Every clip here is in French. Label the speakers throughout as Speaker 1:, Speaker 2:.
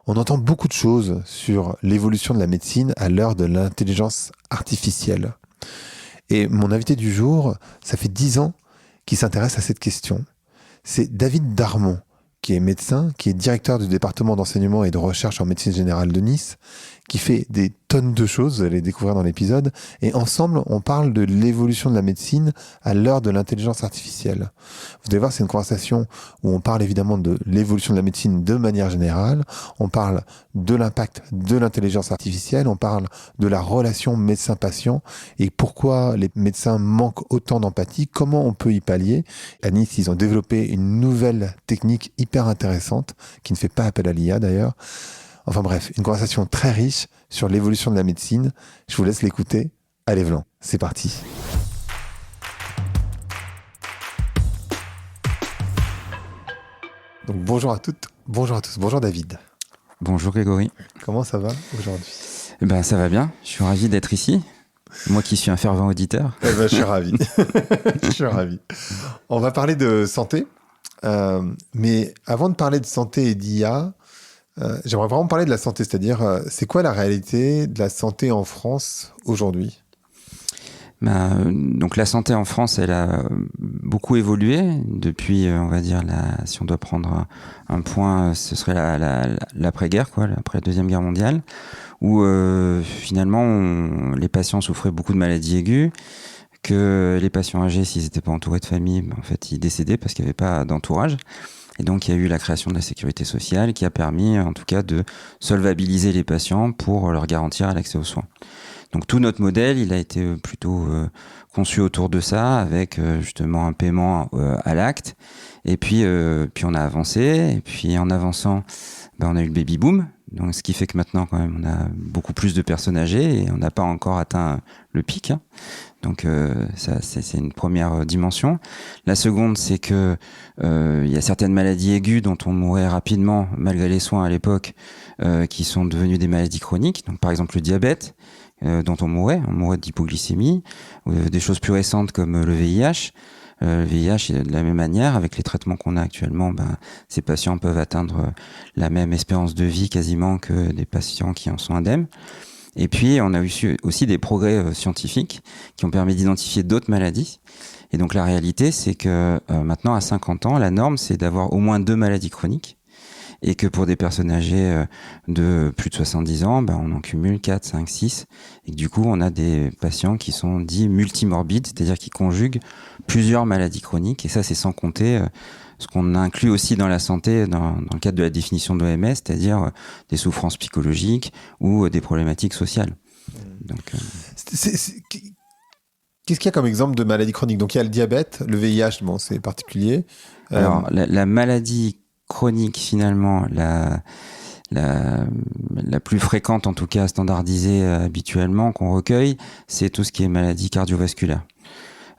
Speaker 1: On entend beaucoup de choses sur l'évolution de la médecine à l'heure de l'intelligence artificielle. Et mon invité du jour, ça fait 10 ans qu'il s'intéresse à cette question. C'est David Darmon, qui est médecin, qui est directeur du département d'enseignement et de recherche en médecine générale de Nice, qui fait des tonnes de choses, vous allez les découvrir dans l'épisode. Et ensemble, on parle de l'évolution de la médecine à l'heure de l'intelligence artificielle. Vous allez voir, c'est une conversation où on parle évidemment de l'évolution de la médecine de manière générale. On parle de l'impact de l'intelligence artificielle. On parle de la relation médecin-patient et pourquoi les médecins manquent autant d'empathie. Comment on peut y pallier. À Nice, ils ont développé une nouvelle technique hyper intéressante qui ne fait pas appel à l'IA d'ailleurs. Enfin bref, une conversation très riche sur l'évolution de la médecine. Je vous laisse l'écouter. Allez, Vlan, c'est parti. Donc bonjour à toutes, bonjour à tous, bonjour David.
Speaker 2: Bonjour Grégory.
Speaker 1: Comment ça va aujourd'hui ?
Speaker 2: Ça va bien, je suis ravi d'être ici. Moi qui suis un fervent auditeur.
Speaker 1: Je suis ravi. Je suis ravi. On va parler de santé. Mais avant de parler de santé et d'IA, j'aimerais vraiment parler de la santé, c'est-à-dire c'est quoi la réalité de la santé en France aujourd'hui ?
Speaker 2: Donc la santé en France, elle a beaucoup évolué depuis, on va dire, si on doit prendre un point, ce serait l'après-guerre, après la Deuxième Guerre mondiale, où finalement les patients souffraient beaucoup de maladies aiguës, que les patients âgés, s'ils n'étaient pas entourés de famille, en fait, ils décédaient parce qu'il n'y avait pas d'entourage. Et donc, il y a eu la création de la sécurité sociale qui a permis, en tout cas, de solvabiliser les patients pour leur garantir l'accès aux soins. Donc, tout notre modèle, il a été plutôt conçu autour de ça, avec justement un paiement à l'acte. Et puis on a avancé. Et puis, en avançant, on a eu le baby boom. Donc, ce qui fait que maintenant, quand même, on a beaucoup plus de personnes âgées et on n'a pas encore atteint le pic. Hein. Donc, ça, c'est une première dimension. La seconde, c'est que il y a certaines maladies aiguës dont on mourait rapidement malgré les soins à l'époque, qui sont devenues des maladies chroniques. Donc, par exemple, le diabète, dont on mourait d'hypoglycémie, des choses plus récentes comme le VIH. Le VIH, de la même manière, avec les traitements qu'on a actuellement, ces patients peuvent atteindre la même espérance de vie quasiment que des patients qui en sont indemnes. Et puis, on a eu aussi des progrès scientifiques qui ont permis d'identifier d'autres maladies. Et donc, la réalité, c'est que maintenant, à 50 ans, la norme, c'est d'avoir au moins 2 maladies chroniques. Et que pour des personnes âgées de plus de 70 ans, on en cumule 4, 5, 6. Et que du coup, on a des patients qui sont dits multimorbides, c'est-à-dire qui conjuguent plusieurs maladies chroniques. Et ça, c'est sans compter ce qu'on inclut aussi dans la santé, dans le cadre de la définition de l'OMS, c'est-à-dire des souffrances psychologiques ou des problématiques sociales. Donc,
Speaker 1: Qu'est-ce qu'il y a comme exemple de maladie chronique ? Donc, il y a le diabète, le VIH, c'est particulier.
Speaker 2: Alors, la maladie chronique, finalement, la plus fréquente, en tout cas standardisée habituellement, qu'on recueille, c'est tout ce qui est maladie cardiovasculaire.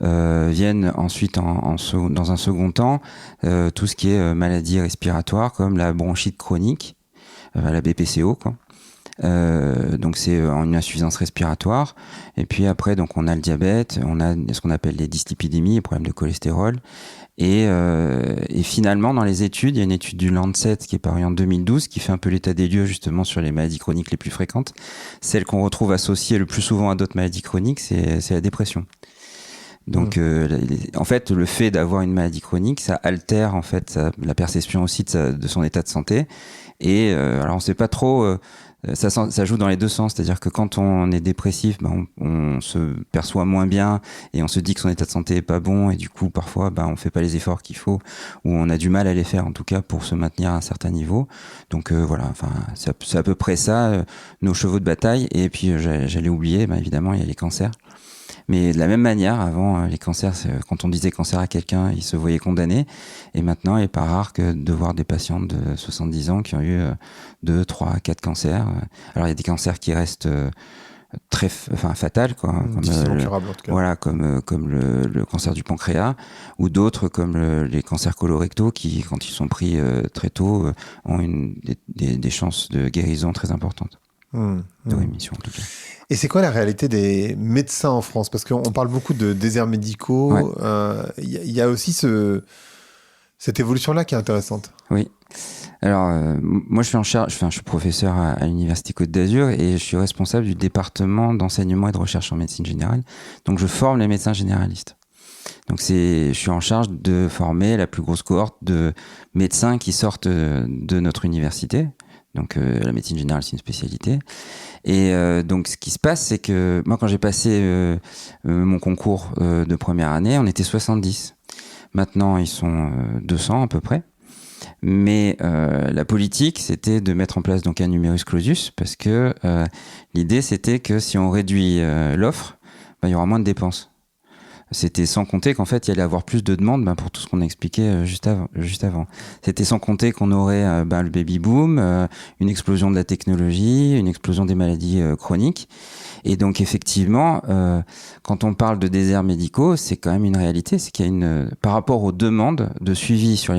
Speaker 2: Viennent ensuite, dans un second temps, tout ce qui est maladie respiratoire, comme la bronchite chronique, la BPCO, quoi. Donc c'est une insuffisance respiratoire. Et puis après, donc on a le diabète, on a ce qu'on appelle les dyslipidémies, les problèmes de cholestérol. Et finalement, dans les études, il y a une étude du Lancet qui est parue en 2012 qui fait un peu l'état des lieux justement sur les maladies chroniques les plus fréquentes. Celle qu'on retrouve associée le plus souvent à d'autres maladies chroniques, c'est la dépression. Donc, en fait, le fait d'avoir une maladie chronique, ça altère en fait la perception aussi de son état de santé. Et alors, on ne sait pas trop. Ça joue dans les deux sens, c'est-à-dire que quand on est dépressif, on se perçoit moins bien et on se dit que son état de santé est pas bon et du coup parfois on fait pas les efforts qu'il faut ou on a du mal à les faire en tout cas pour se maintenir à un certain niveau. Donc voilà, enfin c'est à peu près ça nos chevaux de bataille. Et puis j'allais oublier, évidemment il y a les cancers. Mais de la même manière, avant, les cancers, quand on disait cancer à quelqu'un, il se voyait condamné. Et maintenant, il n'est pas rare que de voir des patients de 70 ans qui ont eu 2, 3, 4 cancers. Alors, il y a des cancers qui restent fatales, quoi.
Speaker 1: Difficilement curables, en tout cas.
Speaker 2: Voilà, comme le cancer du pancréas, ou d'autres comme les cancers colorectaux qui, quand ils sont pris très tôt, ont des chances de guérison très importantes. De rémission, en tout cas.
Speaker 1: Et c'est quoi la réalité des médecins en France ? Parce qu'on parle beaucoup de déserts médicaux. Il y a aussi cette évolution-là qui est intéressante.
Speaker 2: Oui. Alors, moi, je suis en charge, je suis professeur à l'Université Côte d'Azur et je suis responsable du département d'enseignement et de recherche en médecine générale. Donc, je forme les médecins généralistes. Donc, je suis en charge de former la plus grosse cohorte de médecins qui sortent de notre université. Donc, la médecine générale, c'est une spécialité. Et donc, ce qui se passe, c'est que moi, quand j'ai passé mon concours de première année, on était 70. Maintenant, ils sont 200 à peu près. Mais la politique, c'était de mettre en place donc un numerus clausus, parce que l'idée, c'était que si on réduit l'offre, il y aura moins de dépenses. C'était sans compter qu'en fait, il y allait avoir plus de demandes pour tout ce qu'on a expliqué juste avant. C'était sans compter qu'on aurait le baby-boom, une explosion de la technologie, une explosion des maladies chroniques. Et donc, effectivement, quand on parle de déserts médicaux, c'est quand même une réalité. C'est qu'il y a par rapport aux demandes de suivi sur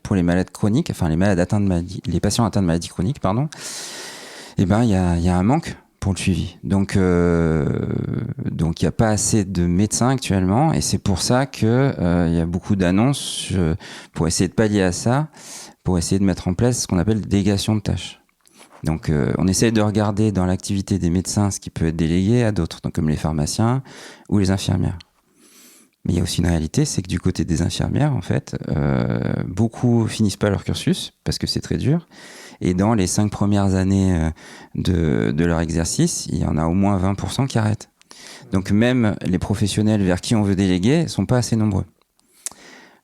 Speaker 2: pour les malades chroniques, enfin les patients atteints de maladies chroniques, pardon, il y a un manque pour le suivi. Donc il n'y a pas assez de médecins actuellement, et c'est pour ça que il y a beaucoup d'annonces pour essayer de pallier à ça, pour essayer de mettre en place ce qu'on appelle délégation de tâches. Donc on essaye de regarder dans l'activité des médecins ce qui peut être délégué à d'autres, donc comme les pharmaciens ou les infirmières. Mais il y a aussi une réalité, c'est que du côté des infirmières, en fait, beaucoup finissent pas leur cursus parce que c'est très dur. Et dans les 5 premières années de leur exercice, il y en a au moins 20% qui arrêtent. Donc même les professionnels vers qui on veut déléguer sont pas assez nombreux.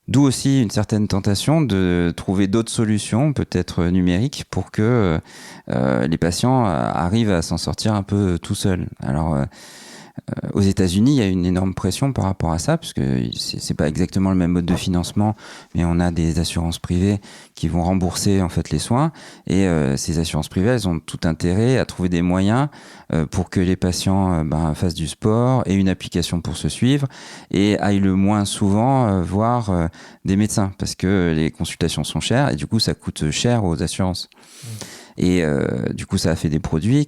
Speaker 2: D'où aussi une certaine tentation de trouver d'autres solutions, peut-être numériques, pour que les patients arrivent à s'en sortir un peu tout seuls. Alors, aux États-Unis, il y a une énorme pression par rapport à ça, parce que c'est pas exactement le même mode de financement, mais on a des assurances privées qui vont rembourser en fait les soins, et ces assurances privées, elles ont tout intérêt à trouver des moyens pour que les patients fassent du sport et une application pour se suivre et aillent le moins souvent voir des médecins, parce que les consultations sont chères et du coup ça coûte cher aux assurances. Et du coup ça a fait des produits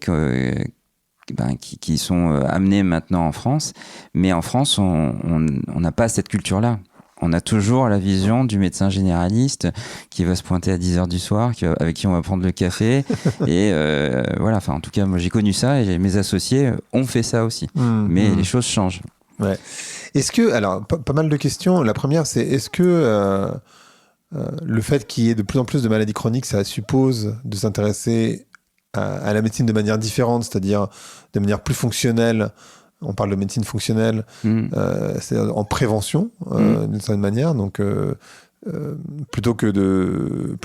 Speaker 2: qui sont amenés maintenant en France, mais en France on n'a pas cette culture-là. On a toujours la vision du médecin généraliste qui va se pointer à 10h du soir, avec qui on va prendre le café. Et voilà, enfin, en tout cas, moi j'ai connu ça et mes associés ont fait ça aussi. Mais les choses changent.
Speaker 1: Ouais. Est-ce que, alors, pas mal de questions. La première, c'est est-ce que le fait qu'il y ait de plus en plus de maladies chroniques, ça suppose de s'intéresser à la médecine de manière différente, c'est-à-dire de manière plus fonctionnelle? On parle de médecine fonctionnelle, c'est-à-dire en prévention, d'une certaine manière. Donc, plutôt que de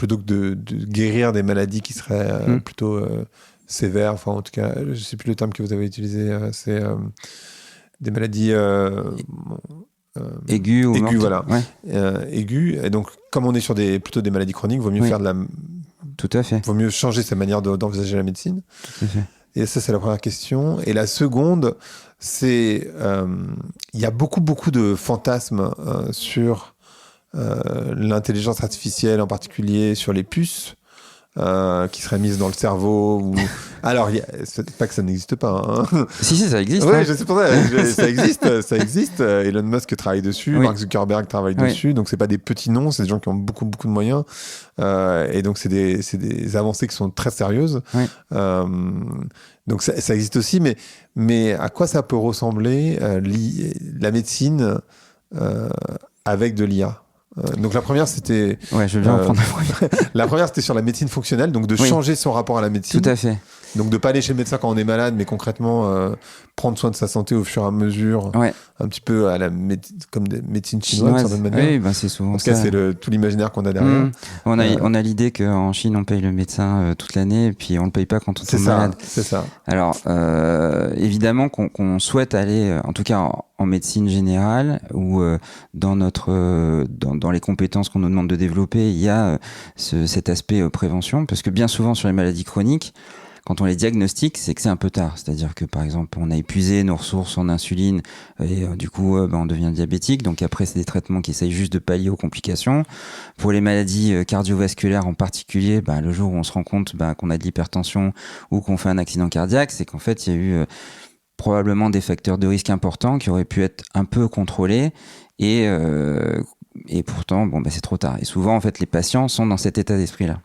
Speaker 1: guérir des maladies qui seraient plutôt sévères, enfin, en tout cas, je ne sais plus le terme que vous avez utilisé, c'est des maladies
Speaker 2: aiguës ou mortes.
Speaker 1: Voilà. Ouais. Aiguës. Et donc, comme on est sur plutôt des maladies chroniques, il vaut mieux faire
Speaker 2: Tout à fait.
Speaker 1: Vaut mieux changer sa manière d'envisager la médecine.
Speaker 2: Tout à fait.
Speaker 1: Et ça, c'est la première question. Et la seconde, c'est il y a beaucoup de fantasmes sur l'intelligence artificielle, en particulier sur les puces qui seraient mises dans le cerveau. Alors, c'est pas que ça n'existe pas. Hein.
Speaker 2: Si, ça existe.
Speaker 1: Oui, je sais pour ça. Ça existe. Elon Musk travaille dessus, Mark Zuckerberg travaille dessus. Donc, c'est pas des petits noms, c'est des gens qui ont beaucoup de moyens. Et donc, c'est des avancées qui sont très sérieuses. Donc, ça existe aussi. Mais à quoi ça peut ressembler la médecine avec de l'IA? Donc la première c'était
Speaker 2: je viens prendre la première.
Speaker 1: La première c'était sur la médecine fonctionnelle, donc de changer son rapport à la médecine.
Speaker 2: Tout à fait.
Speaker 1: Donc de pas aller chez le médecin quand on est malade, mais concrètement prendre soin de sa santé au fur et à mesure, un petit peu à comme des médecines chinoises d'une certaine manière.
Speaker 2: Oui, c'est souvent
Speaker 1: en tout cas, c'est tout l'imaginaire qu'on a derrière.
Speaker 2: On a l'idée qu'en Chine on paye le médecin toute l'année et puis on le paye pas quand on tombe malade.
Speaker 1: C'est ça.
Speaker 2: Alors évidemment qu'on souhaite aller, en tout cas en médecine générale ou dans les compétences qu'on nous demande de développer, il y a cet aspect prévention, parce que bien souvent sur les maladies chroniques, quand on les diagnostique, c'est que c'est un peu tard. C'est-à-dire que, par exemple, on a épuisé nos ressources en insuline et du coup, on devient diabétique. Donc après, c'est des traitements qui essayent juste de pallier aux complications. Pour les maladies cardiovasculaires en particulier, le jour où on se rend compte qu'on a de l'hypertension ou qu'on fait un accident cardiaque, c'est qu'en fait, il y a eu probablement des facteurs de risque importants qui auraient pu être un peu contrôlés et pourtant, c'est trop tard. Et souvent, en fait, les patients sont dans cet état d'esprit-là.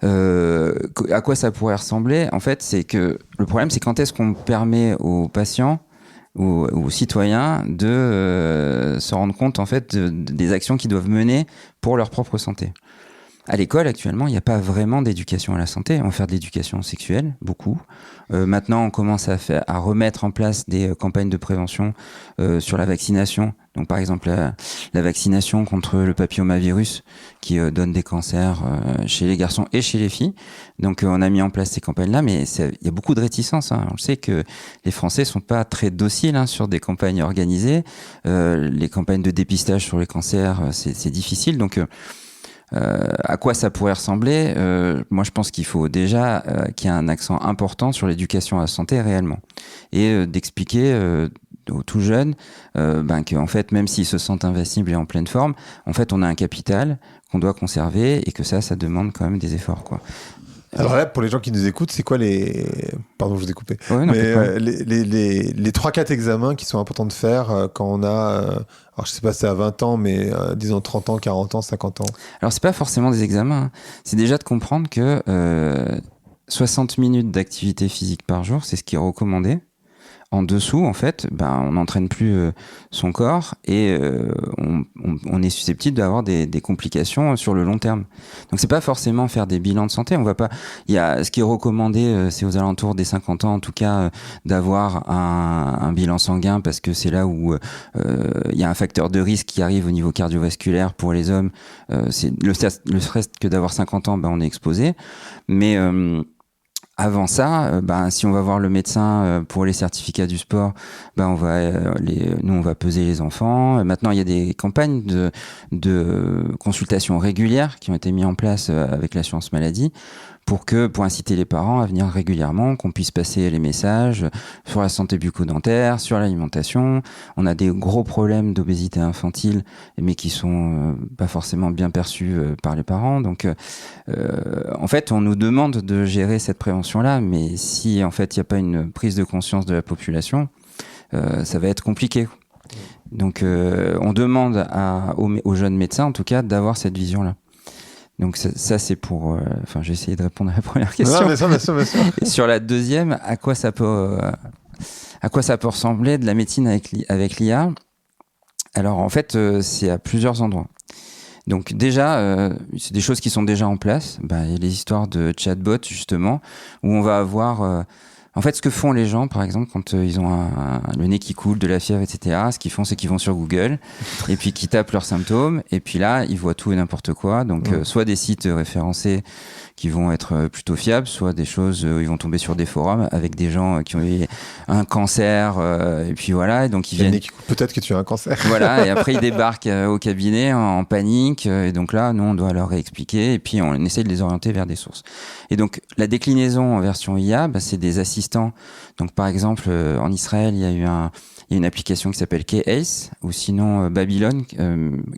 Speaker 2: À quoi ça pourrait ressembler? En fait, c'est que le problème, c'est quand est-ce qu'on permet aux patients ou aux citoyens de se rendre compte en fait des actions qu'ils doivent mener pour leur propre santé. À l'école, actuellement, il n'y a pas vraiment d'éducation à la santé. On va faire de l'éducation sexuelle, beaucoup. Maintenant, on commence à remettre en place des campagnes de prévention sur la vaccination. Donc, par exemple, la vaccination contre le papillomavirus qui donne des cancers chez les garçons et chez les filles. Donc, on a mis en place ces campagnes-là, mais il y a beaucoup de réticences. On sait que les Français sont pas très dociles sur des campagnes organisées. Les campagnes de dépistage sur les cancers, c'est difficile. Donc, à quoi ça pourrait ressembler? Moi, je pense qu'il faut déjà qu'il y ait un accent important sur l'éducation à la santé réellement et d'expliquer aux tout jeunes qu'en fait, même s'ils se sentent invincibles et en pleine forme, en fait, on a un capital qu'on doit conserver et que ça demande quand même des efforts, quoi.
Speaker 1: Alors là, pour les gens qui nous écoutent, c'est quoi les... Pardon, je vous ai coupé.
Speaker 2: Ouais, non,
Speaker 1: mais les 3-4 examens qui sont importants de faire quand on a... alors, je sais pas si c'est à 20 ans, mais disons 30 ans, 40 ans, 50 ans.
Speaker 2: Alors, c'est pas forcément des examens. C'est déjà de comprendre que 60 minutes d'activité physique par jour, c'est ce qui est recommandé. En dessous, en fait, on n'entraîne plus son corps et on est susceptible d'avoir des complications sur le long terme. Donc, c'est pas forcément faire des bilans de santé. On va pas. Il y a ce qui est recommandé, c'est aux alentours des 50 ans, en tout cas, d'avoir un bilan sanguin parce que c'est là où il y a un facteur de risque qui arrive au niveau cardiovasculaire pour les hommes. C'est le stress que d'avoir 50 ans, on est exposé, mais avant ça, si on va voir le médecin pour les certificats du sport, nous on va peser les enfants. Maintenant, il y a des campagnes de consultation régulières qui ont été mises en place avec l'assurance maladie pour inciter les parents à venir régulièrement, qu'on puisse passer les messages sur la santé bucco-dentaire, sur l'alimentation. On a des gros problèmes d'obésité infantile, mais qui sont pas forcément bien perçus par les parents. Donc, en fait, on nous demande de gérer cette prévention-là, mais si en fait il n'y a pas une prise de conscience de la population, ça va être compliqué. Donc, on demande aux jeunes médecins, en tout cas, d'avoir cette vision-là. Donc ça c'est pour... j'ai essayé de répondre à la première question.
Speaker 1: Non, bien sûr.
Speaker 2: Et sur la deuxième, à quoi ça peut ressembler de la médecine avec l'IA? Alors en fait, c'est à plusieurs endroits. Donc déjà, c'est des choses qui sont déjà en place. Il y a les histoires de chatbot justement, où on va avoir... en fait, ce que font les gens, par exemple, quand ils ont le nez qui coule, de la fièvre, etc., ce qu'ils font, c'est qu'ils vont sur Google et puis qu'ils tapent leurs symptômes. Et puis là, ils voient tout et n'importe quoi. Donc, soit des sites référencés qui vont être plutôt fiables, soit des choses où ils vont tomber sur des forums avec des gens qui ont eu un cancer. Et puis voilà, et donc ils viennent...
Speaker 1: Peut-être que tu as un cancer.
Speaker 2: Voilà, et après ils débarquent au cabinet en panique. Et donc là, nous, on doit leur réexpliquer. Et puis on essaie de les orienter vers des sources. Et donc, la déclinaison en version IA, c'est des assistants. Donc, par exemple, en Israël, il y a une application qui s'appelle K-Ace, ou sinon Babylon,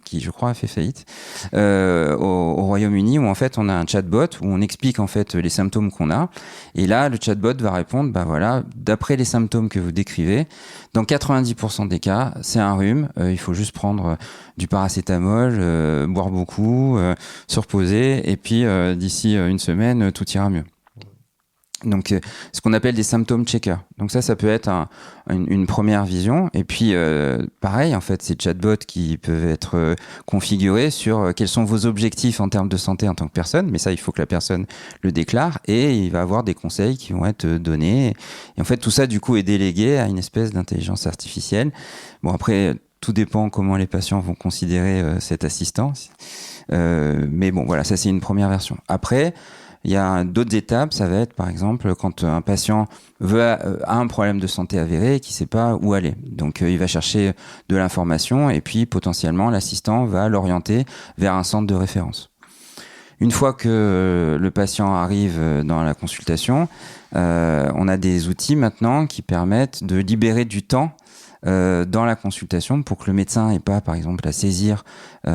Speaker 2: qui, je crois, a fait faillite, au Royaume-Uni, où en fait, on a un chatbot où on explique en fait les symptômes qu'on a. Et là, le chatbot va répondre, voilà, d'après les symptômes que vous décrivez, dans 90% des cas, c'est un rhume. Il faut juste prendre du paracétamol, boire beaucoup, se reposer, et puis d'ici une semaine, tout ira mieux. Donc, ce qu'on appelle des symptômes checkers. Donc ça peut être une première vision. Et puis, pareil, en fait, ces chatbots qui peuvent être configurés sur quels sont vos objectifs en termes de santé en tant que personne. Mais ça, il faut que la personne le déclare et il va avoir des conseils qui vont être donnés. Et en fait, tout ça, du coup, est délégué à une espèce d'intelligence artificielle. Bon, après, tout dépend comment les patients vont considérer cette assistance. Mais bon, voilà, ça, c'est une première version. Après, il y a d'autres étapes, ça va être par exemple quand un patient a un problème de santé avéré et qui ne sait pas où aller. Donc il va chercher de l'information et puis potentiellement l'assistant va l'orienter vers un centre de référence. Une fois que le patient arrive dans la consultation, on a des outils maintenant qui permettent de libérer du temps dans la consultation pour que le médecin n'ait pas, par exemple, à saisir tout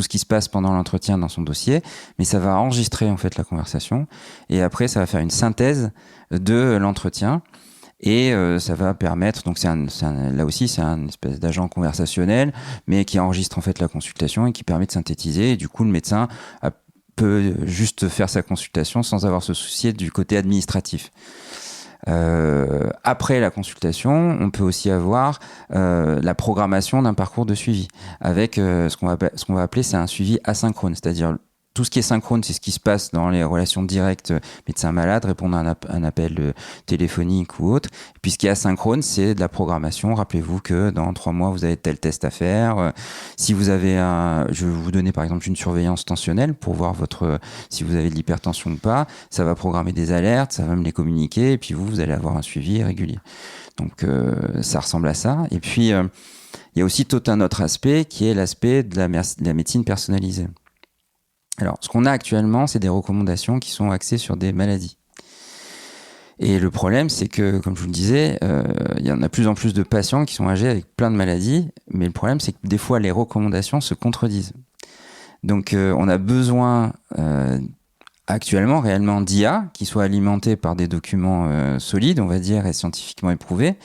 Speaker 2: ce qui se passe pendant l'entretien dans son dossier, mais ça va enregistrer en fait la conversation et après ça va faire une synthèse de l'entretien et ça va permettre, donc là aussi c'est un espèce d'agent conversationnel mais qui enregistre en fait la consultation et qui permet de synthétiser et du coup le médecin a peut juste faire sa consultation sans avoir à se soucier du côté administratif. Après la consultation, on peut aussi avoir la programmation d'un parcours de suivi avec ce qu'on va appeler, c'est un suivi asynchrone, c'est-à-dire tout ce qui est synchrone, c'est ce qui se passe dans les relations directes médecin-malade, répondre à un appel téléphonique ou autre. Et puis ce qui est asynchrone, c'est de la programmation. Rappelez-vous que dans 3 mois, vous avez tel test à faire. Si vous avez je vais vous donner par exemple une surveillance tensionnelle pour voir si vous avez de l'hypertension ou pas. Ça va programmer des alertes, ça va me les communiquer, et puis vous allez avoir un suivi régulier. Donc ça ressemble à ça. Et puis il y a aussi tout un autre aspect qui est l'aspect de la médecine personnalisée. Alors, ce qu'on a actuellement, c'est des recommandations qui sont axées sur des maladies. Et le problème, c'est que, comme je vous le disais, il y en a de plus en plus de patients qui sont âgés avec plein de maladies, mais le problème, c'est que des fois, les recommandations se contredisent. Donc, on a besoin actuellement, réellement, d'IA, qui soit alimentée par des documents solides, on va dire, et scientifiquement éprouvés,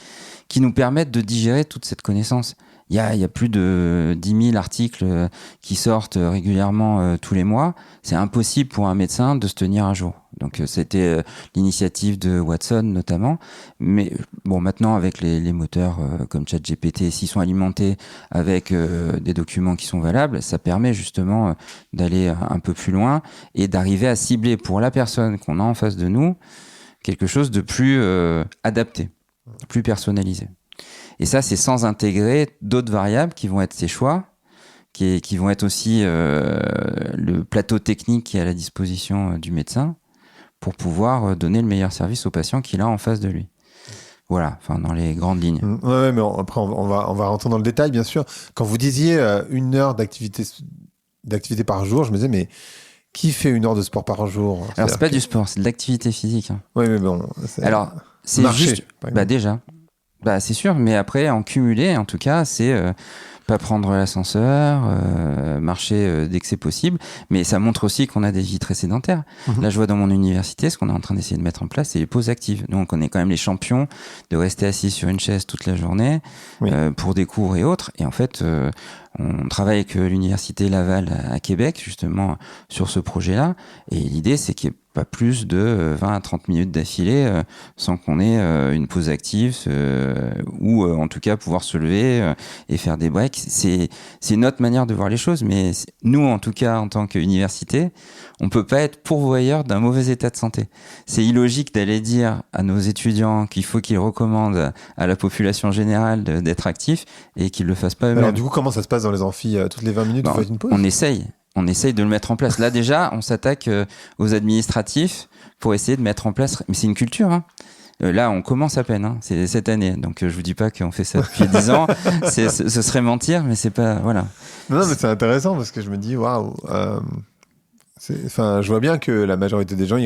Speaker 2: qui nous permettent de digérer toute cette connaissance. Il y a plus de 10 000 articles qui sortent régulièrement tous les mois. C'est impossible pour un médecin de se tenir à jour. Donc c'était l'initiative de Watson notamment. Mais bon, maintenant avec les moteurs comme ChatGPT, s'ils sont alimentés avec des documents qui sont valables, ça permet justement d'aller un peu plus loin et d'arriver à cibler pour la personne qu'on a en face de nous quelque chose de plus adapté, plus personnalisé. Et ça, c'est sans intégrer d'autres variables qui vont être ses choix, qui vont être aussi le plateau technique qui est à la disposition du médecin pour pouvoir donner le meilleur service au patient qu'il a en face de lui. Voilà, enfin dans les grandes lignes.
Speaker 1: Ouais, mais après on va rentrer dans le détail, bien sûr. Quand vous disiez 1 heure d'activité par jour, je me disais, mais qui fait 1 heure de sport par jour?
Speaker 2: Alors, c'est pas du sport, c'est de l'activité physique. Hein.
Speaker 1: Oui, mais bon.
Speaker 2: Alors, c'est
Speaker 1: marcher,
Speaker 2: juste... déjà... c'est sûr, mais après, en cumulé, en tout cas, c'est pas prendre l'ascenseur, marcher dès que c'est possible, mais ça montre aussi qu'on a des vies très sédentaires. Là, je vois dans mon université, ce qu'on est en train d'essayer de mettre en place, c'est les pauses actives. Donc, on est quand même les champions de rester assis sur une chaise toute la journée, pour des cours et autres. Et en fait, on travaille avec l'université Laval à Québec, justement, sur ce projet-là. Et l'idée, c'est qu'il y ait pas plus de 20 à 30 minutes d'affilée sans qu'on ait une pause active ou en tout cas pouvoir se lever et faire des breaks. C'est une autre manière de voir les choses, mais nous, en tout cas, en tant qu'université, on peut pas être pourvoyeur d'un mauvais état de santé. C'est illogique d'aller dire à nos étudiants qu'il faut qu'ils recommandent à la population générale d'être actifs et qu'ils le fassent pas eux-mêmes.
Speaker 1: Alors du coup, comment ça se passe dans les amphis? Toutes les 20 minutes, vous faites une pause?
Speaker 2: On essaye de le mettre en place. Là, déjà, on s'attaque aux administratifs pour essayer de mettre en place... Mais c'est une culture, hein. Là, on commence à peine, hein. C'est cette année. Donc, je vous dis pas qu'on fait ça depuis 10 ans. Ce serait mentir, mais c'est pas... Voilà.
Speaker 1: Non, mais c'est intéressant parce que je me dis, waouh... je vois bien que la majorité des gens,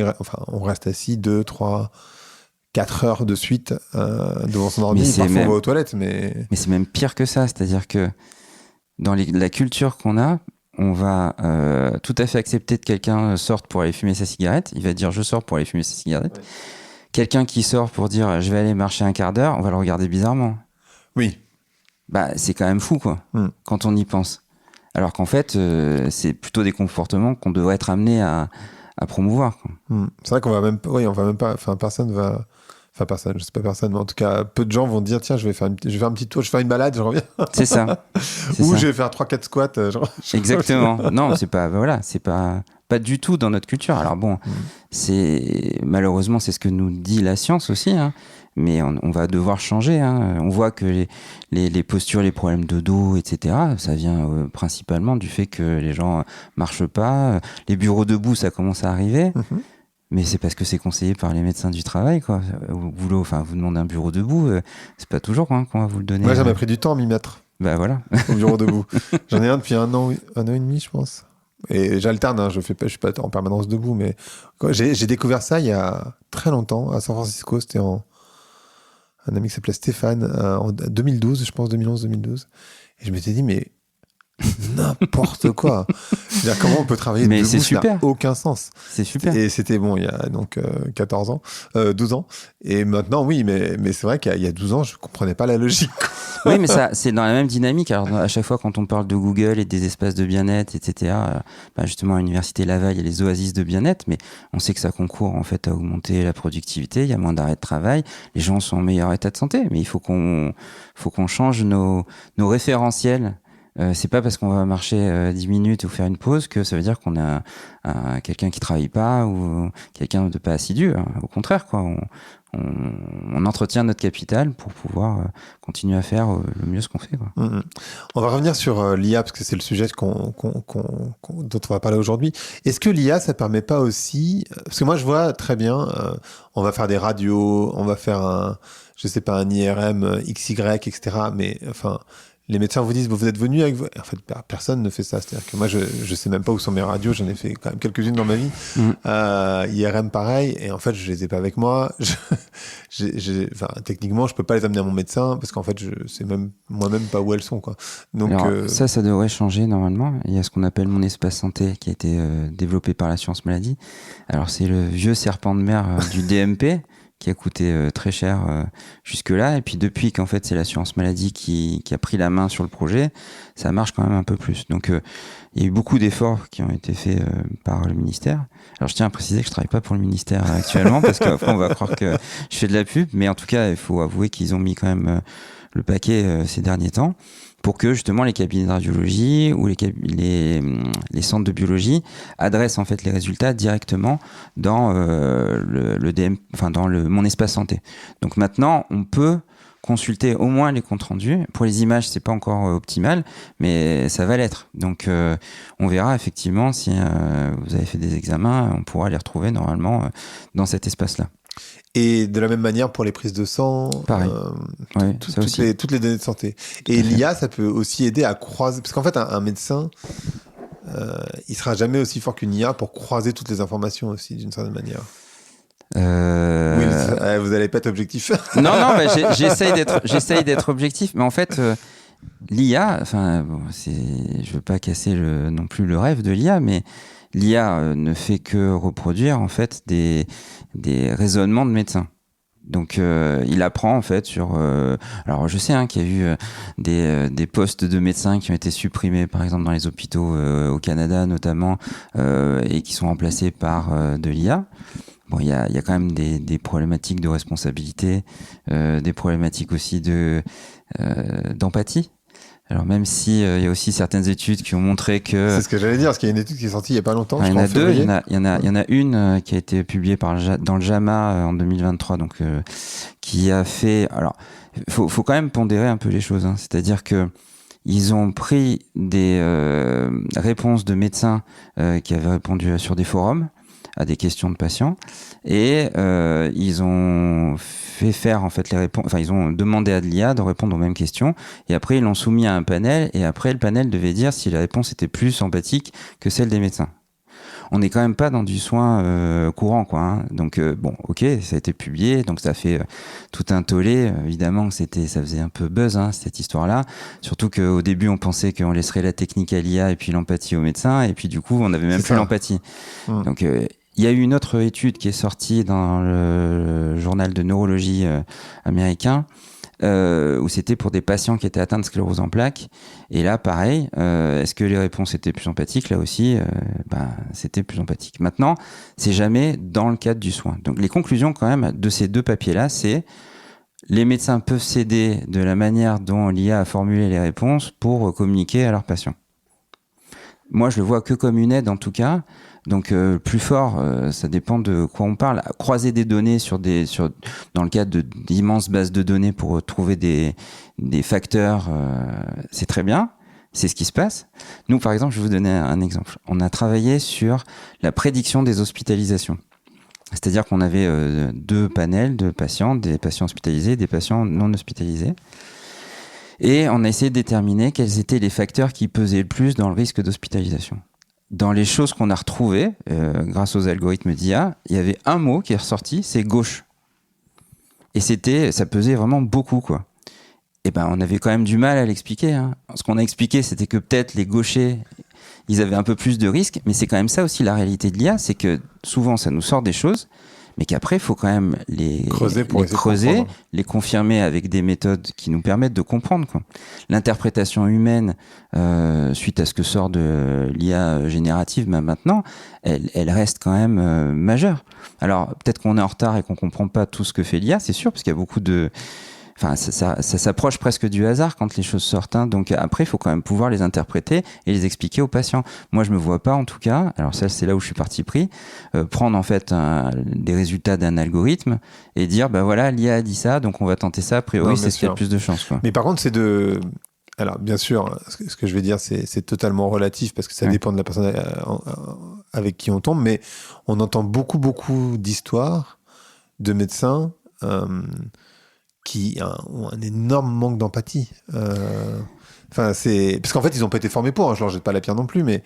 Speaker 1: on reste assis 2, 3, 4 heures de suite devant son ordi. Parfois, on va aux toilettes, mais
Speaker 2: c'est même pire que ça. C'est-à-dire que dans la culture qu'on a, on va tout à fait accepter que quelqu'un sorte pour aller fumer sa cigarette. Il va dire je sors pour aller fumer sa cigarette. Ouais. Quelqu'un qui sort pour dire je vais aller marcher un quart d'heure, on va le regarder bizarrement.
Speaker 1: Oui.
Speaker 2: C'est quand même fou, quoi, quand on y pense. Alors qu'en fait, c'est plutôt des comportements qu'on devrait être amené à promouvoir, quoi.
Speaker 1: C'est vrai qu'on va même pas. Personne, je sais pas personne, mais en tout cas, peu de gens vont dire tiens, je vais faire un petit tour, je vais faire une balade, je reviens.
Speaker 2: C'est ça.
Speaker 1: Je vais faire 3-4 squats.
Speaker 2: Exactement. Non, c'est pas du tout dans notre culture. Alors bon, malheureusement, c'est ce que nous dit la science aussi, hein. Mais on va devoir changer, hein. On voit que les postures, les problèmes de dos, etc., ça vient principalement du fait que les gens marchent pas. Les bureaux debout, ça commence à arriver. Mais c'est parce que c'est conseillé par les médecins du travail, quoi. Au boulot, vous demandez un bureau debout, c'est pas toujours qu'on va vous le donner.
Speaker 1: Moi, ça m'a pris du temps à m'y mettre.
Speaker 2: Voilà.
Speaker 1: Au bureau debout. J'en ai un depuis 1 an et demi, je pense. Et j'alterne, hein, je suis pas en permanence debout, mais j'ai découvert ça il y a très longtemps à San Francisco. C'était un ami qui s'appelait Stéphane en 2012, je pense 2011-2012. Et je m'étais dit, mais N'importe quoi. C'est-à-dire, comment on peut travailler
Speaker 2: Mais
Speaker 1: debout,
Speaker 2: c'est
Speaker 1: ça n'a
Speaker 2: super.
Speaker 1: aucun sens.
Speaker 2: C'est super.
Speaker 1: Et c'était bon, il y a donc 14 ans, 12 ans. Et maintenant, oui, mais c'est vrai qu'il y a 12 ans, je comprenais pas la logique.
Speaker 2: Oui, mais ça, c'est dans la même dynamique. Alors, à chaque fois, quand on parle de Google et des espaces de bien-être, etc., justement, à l'université Laval, il y a les oasis de bien-être, mais on sait que ça concourt, en fait, à augmenter la productivité. Il y a moins d'arrêts de travail. Les gens sont en meilleur état de santé. Mais il faut qu'on change nos référentiels. C'est pas parce qu'on va marcher 10 minutes ou faire une pause que ça veut dire qu'on a quelqu'un qui travaille pas ou quelqu'un de pas assidu. Au contraire, quoi. On entretient notre capital pour pouvoir continuer à faire le mieux ce qu'on fait, quoi.
Speaker 1: On va revenir sur l'IA parce que c'est le sujet dont on va parler aujourd'hui. Est-ce que l'IA, ça permet pas aussi... Parce que moi, je vois très bien, on va faire des radios, on va faire un IRM XY, etc. Mais enfin... Les médecins vous disent, vous êtes venu avec vous. En fait, personne ne fait ça. C'est-à-dire que moi, je sais même pas où sont mes radios. J'en ai fait quand même quelques-unes dans ma vie. IRM, pareil. Et en fait, je les ai pas avec moi. Techniquement, je peux pas les amener à mon médecin parce qu'en fait, je sais même moi-même pas où elles sont, quoi. Donc,
Speaker 2: alors, ça devrait changer normalement. Il y a ce qu'on appelle Mon Espace Santé qui a été développé par l'assurance maladie. Alors, c'est le vieux serpent de mer du DMP. Qui a coûté très cher jusque-là. Et puis depuis qu'en fait c'est l'assurance maladie qui a pris la main sur le projet, ça marche quand même un peu plus. Donc il y a eu beaucoup d'efforts qui ont été faits par le ministère. Alors je tiens à préciser que je travaille pas pour le ministère actuellement parce qu'après on va croire que je fais de la pub. Mais en tout cas, il faut avouer qu'ils ont mis quand même le paquet ces derniers temps pour que justement les cabinets de radiologie ou les centres de biologie adressent en fait les résultats directement dans le DM, enfin dans Mon Espace Santé. Donc maintenant, on peut consulter au moins les comptes rendus. Pour les images, c'est pas encore optimal, mais ça va l'être. Donc on verra effectivement si vous avez fait des examens, on pourra les retrouver normalement dans cet espace-là.
Speaker 1: Et de la même manière pour les prises de sang,
Speaker 2: pareil. Ouais,
Speaker 1: toutes les données de santé. Et l'IA, ça peut aussi aider à croiser, parce qu'en fait, un médecin, il sera jamais aussi fort qu'une IA pour croiser toutes les informations aussi, d'une certaine manière. Oui, vous allez pas être objectif.
Speaker 2: Non, j'essaye d'être objectif, mais en fait, l'IA, enfin, bon, je veux pas casser non plus le rêve de l'IA, mais l'IA ne fait que reproduire en fait des raisonnements de médecins. Donc il apprend en fait sur alors je sais qu'il y a eu des postes de médecins qui ont été supprimés par exemple dans les hôpitaux au Canada notamment et qui sont remplacés par de l'IA. Bon, il y a quand même des problématiques de responsabilité, des problématiques aussi d'empathie. Alors même si il y a aussi certaines études qui ont montré que...
Speaker 1: C'est ce que j'allais dire, parce qu'il y a une étude qui est sortie il y a pas longtemps.
Speaker 2: Il y en a deux, il y en a une qui a été publiée dans le JAMA en 2023, donc qui a fait... Alors, faut quand même pondérer un peu les choses, hein. C'est-à-dire que ils ont pris des réponses de médecins qui avaient répondu sur des forums à des questions de patients et ils ont fait faire en fait les réponses, enfin ils ont demandé à de l'IA de répondre aux mêmes questions et après ils l'ont soumis à un panel et après le panel devait dire si la réponse était plus empathique que celle des médecins. On n'est quand même pas dans du soin courant, quoi, hein. Donc bon, ok, ça a été publié, donc ça a fait tout un tollé. Évidemment, ça faisait un peu buzz, hein, cette histoire-là. Surtout qu'au début, on pensait qu'on laisserait la technique à l'IA et puis l'empathie aux médecins, et puis du coup, on n'avait même plus l'empathie. Donc il y a eu une autre étude qui est sortie dans le journal de neurologie américain. Où c'était pour des patients qui étaient atteints de sclérose en plaques. Et là, pareil, est-ce que les réponses étaient plus empathiques? Là aussi, c'était plus empathique. Maintenant, c'est jamais dans le cadre du soin. Donc, les conclusions, quand même, de ces deux papiers-là, c'est les médecins peuvent s'aider de la manière dont l'IA a formulé les réponses pour communiquer à leurs patients. Moi, je le vois que comme une aide, en tout cas. Donc plus fort, ça dépend de quoi on parle. Croiser des données dans le cadre d'immenses bases de données pour trouver des facteurs, c'est très bien. C'est ce qui se passe. Nous, par exemple, je vais vous donner un exemple. On a travaillé sur la prédiction des hospitalisations. C'est-à-dire qu'on avait deux panels de patients, des patients hospitalisés, des patients non hospitalisés. Et on a essayé de déterminer quels étaient les facteurs qui pesaient le plus dans le risque d'hospitalisation. Dans les choses qu'on a retrouvées, grâce aux algorithmes d'IA, il y avait un mot qui est ressorti, c'est gauche. Et ça pesait vraiment beaucoup, quoi. eh ben, on avait quand même du mal à l'expliquer. Hein. Ce qu'on a expliqué, c'était que peut-être les gauchers, ils avaient un peu plus de risques, mais c'est quand même ça aussi la réalité de l'IA, c'est que souvent ça nous sort des choses, mais qu'après il faut quand même les creuser, les confirmer avec des méthodes qui nous permettent de comprendre, quoi. L'interprétation humaine suite à ce que sort de l'IA générative maintenant, elle reste quand même majeure. Alors peut-être qu'on est en retard et qu'on comprend pas tout ce que fait l'IA, c'est sûr, parce qu'il y a beaucoup de... Enfin, ça s'approche presque du hasard quand les choses sortent. Hein. Donc après, il faut quand même pouvoir les interpréter et les expliquer aux patients. Moi, je me vois pas, en tout cas. Alors ça, c'est là où je suis parti pris. Prendre en fait des résultats d'un algorithme et dire, bah voilà, l'IA a dit ça, donc on va tenter ça. A priori, c'est ce qui a le plus de chance, quoi.
Speaker 1: Mais par contre, c'est de... Alors, bien sûr, ce que je vais dire, c'est totalement relatif parce que ça dépend de la personne avec qui on tombe. Mais on entend beaucoup d'histoires de médecins qui ont un énorme manque d'empathie. Enfin, parce qu'en fait, ils n'ont pas été formés pour. Hein, je leur jette pas la pierre non plus, mais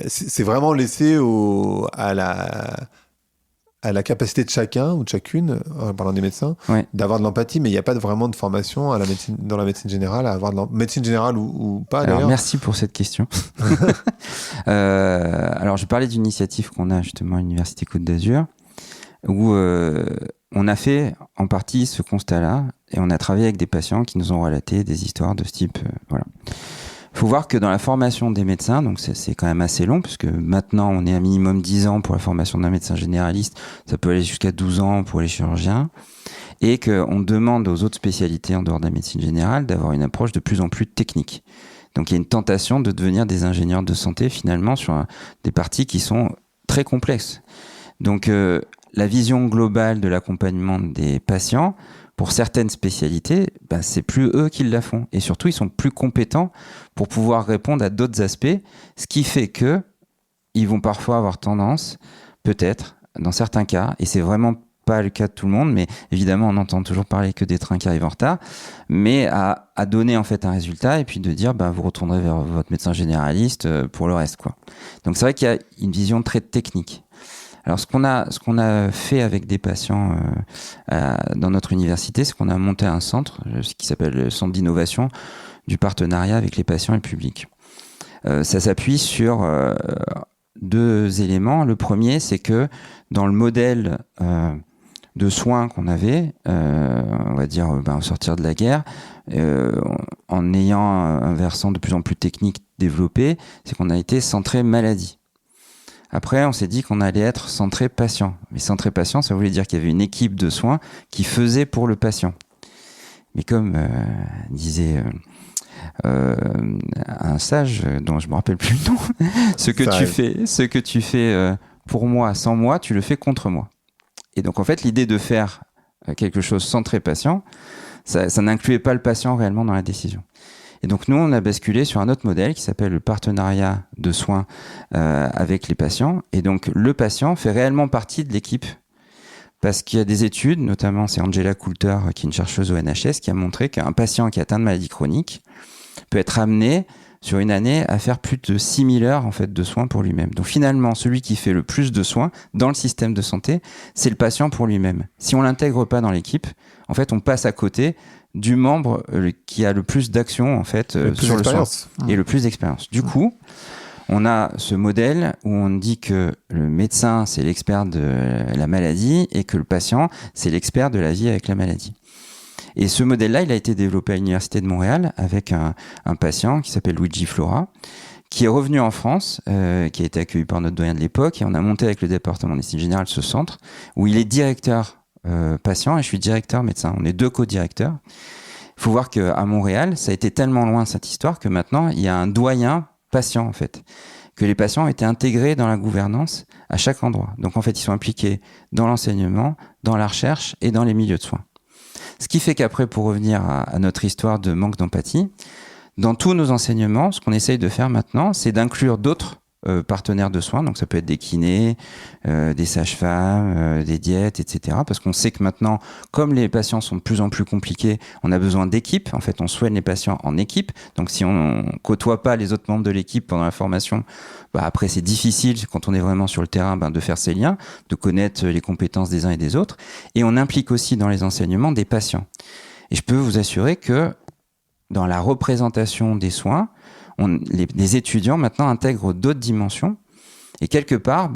Speaker 1: c'est vraiment laissé à la capacité de chacun ou de chacune, en parlant des médecins, d'avoir de l'empathie, mais il n'y a pas vraiment de formation dans la médecine générale, à avoir de médecine générale ou pas.
Speaker 2: Alors, merci pour cette question. Alors, je parlais d'une initiative qu'on a justement à l'Université Côte d'Azur, où on a fait en partie ce constat-là, et on a travaillé avec des patients qui nous ont relaté des histoires de ce type. Voilà. Il faut voir que dans la formation des médecins, donc c'est quand même assez long, puisque maintenant on est à minimum 10 ans pour la formation d'un médecin généraliste, ça peut aller jusqu'à 12 ans pour les chirurgiens, et qu'on demande aux autres spécialités en dehors de la médecine générale d'avoir une approche de plus en plus technique. Donc il y a une tentation de devenir des ingénieurs de santé finalement sur des parties qui sont très complexes. Donc la vision globale de l'accompagnement des patients, pour certaines spécialités, c'est plus eux qui la font. Et surtout, ils sont plus compétents pour pouvoir répondre à d'autres aspects, ce qui fait que ils vont parfois avoir tendance, peut-être, dans certains cas, et c'est vraiment pas le cas de tout le monde, mais évidemment, on entend toujours parler que des trains qui arrivent en retard, mais à donner en fait un résultat et puis de dire, vous retournerez vers votre médecin généraliste pour le reste, quoi. Donc c'est vrai qu'il y a une vision très technique. Alors ce qu'on a fait avec des patients dans notre université, c'est qu'on a monté un centre, ce qui s'appelle le centre d'innovation du partenariat avec les patients et le public. Ça s'appuie sur deux éléments. Le premier, c'est que dans le modèle de soins qu'on avait, on va dire au sortir de la guerre, en ayant un versant de plus en plus technique développé, c'est qu'on a été centré maladie. Après, on s'est dit qu'on allait être centré patient. Mais centré patient, ça voulait dire qu'il y avait une équipe de soins qui faisait pour le patient. Mais comme disait un sage dont je me rappelle plus le nom, ce que tu fais pour moi, sans moi, tu le fais contre moi. Et donc en fait, l'idée de faire quelque chose centré patient, ça n'incluait pas le patient réellement dans la décision. Et donc nous, on a basculé sur un autre modèle qui s'appelle le partenariat de soins avec les patients. Et donc le patient fait réellement partie de l'équipe parce qu'il y a des études, notamment c'est Angela Coulter, qui est une chercheuse au NHS, qui a montré qu'un patient qui est atteint de maladie chronique peut être amené sur une année à faire plus de 6000 heures en fait de soins pour lui-même. Donc finalement, celui qui fait le plus de soins dans le système de santé, c'est le patient pour lui-même. Si on l'intègre pas dans l'équipe, en fait, on passe à côté du membre qui a le plus d'action en fait sur le soin et le plus d'expérience. Du coup, on a ce modèle où on dit que le médecin c'est l'expert de la maladie et que le patient c'est l'expert de la vie avec la maladie. Et ce modèle-là, il a été développé à l'Université de Montréal avec un patient qui s'appelle Luigi Flora, qui est revenu en France, qui a été accueilli par notre doyen de l'époque, et on a monté avec le département de médecine générale ce centre où il est directeur patient et je suis directeur médecin. On est deux co-directeurs. Il faut voir qu'à Montréal, ça a été tellement loin cette histoire que maintenant, il y a un doyen patient en fait, que les patients ont été intégrés dans la gouvernance à chaque endroit. Donc en fait, ils sont impliqués dans l'enseignement, dans la recherche et dans les milieux de soins. Ce qui fait qu'après, pour revenir à notre histoire de manque d'empathie, dans tous nos enseignements, ce qu'on essaye de faire maintenant, c'est d'inclure d'autres partenaires de soins, donc ça peut être des kinés, des sages-femmes, des diètes, etc. Parce qu'on sait que maintenant, comme les patients sont de plus en plus compliqués, on a besoin d'équipes. En fait, on soigne les patients en équipe. Donc si on côtoie pas les autres membres de l'équipe pendant la formation, après c'est difficile quand on est vraiment sur le terrain de faire ces liens, de connaître les compétences des uns et des autres. Et on implique aussi dans les enseignements des patients. Et je peux vous assurer que dans la représentation des soins, les étudiants maintenant intègrent d'autres dimensions. Et quelque part,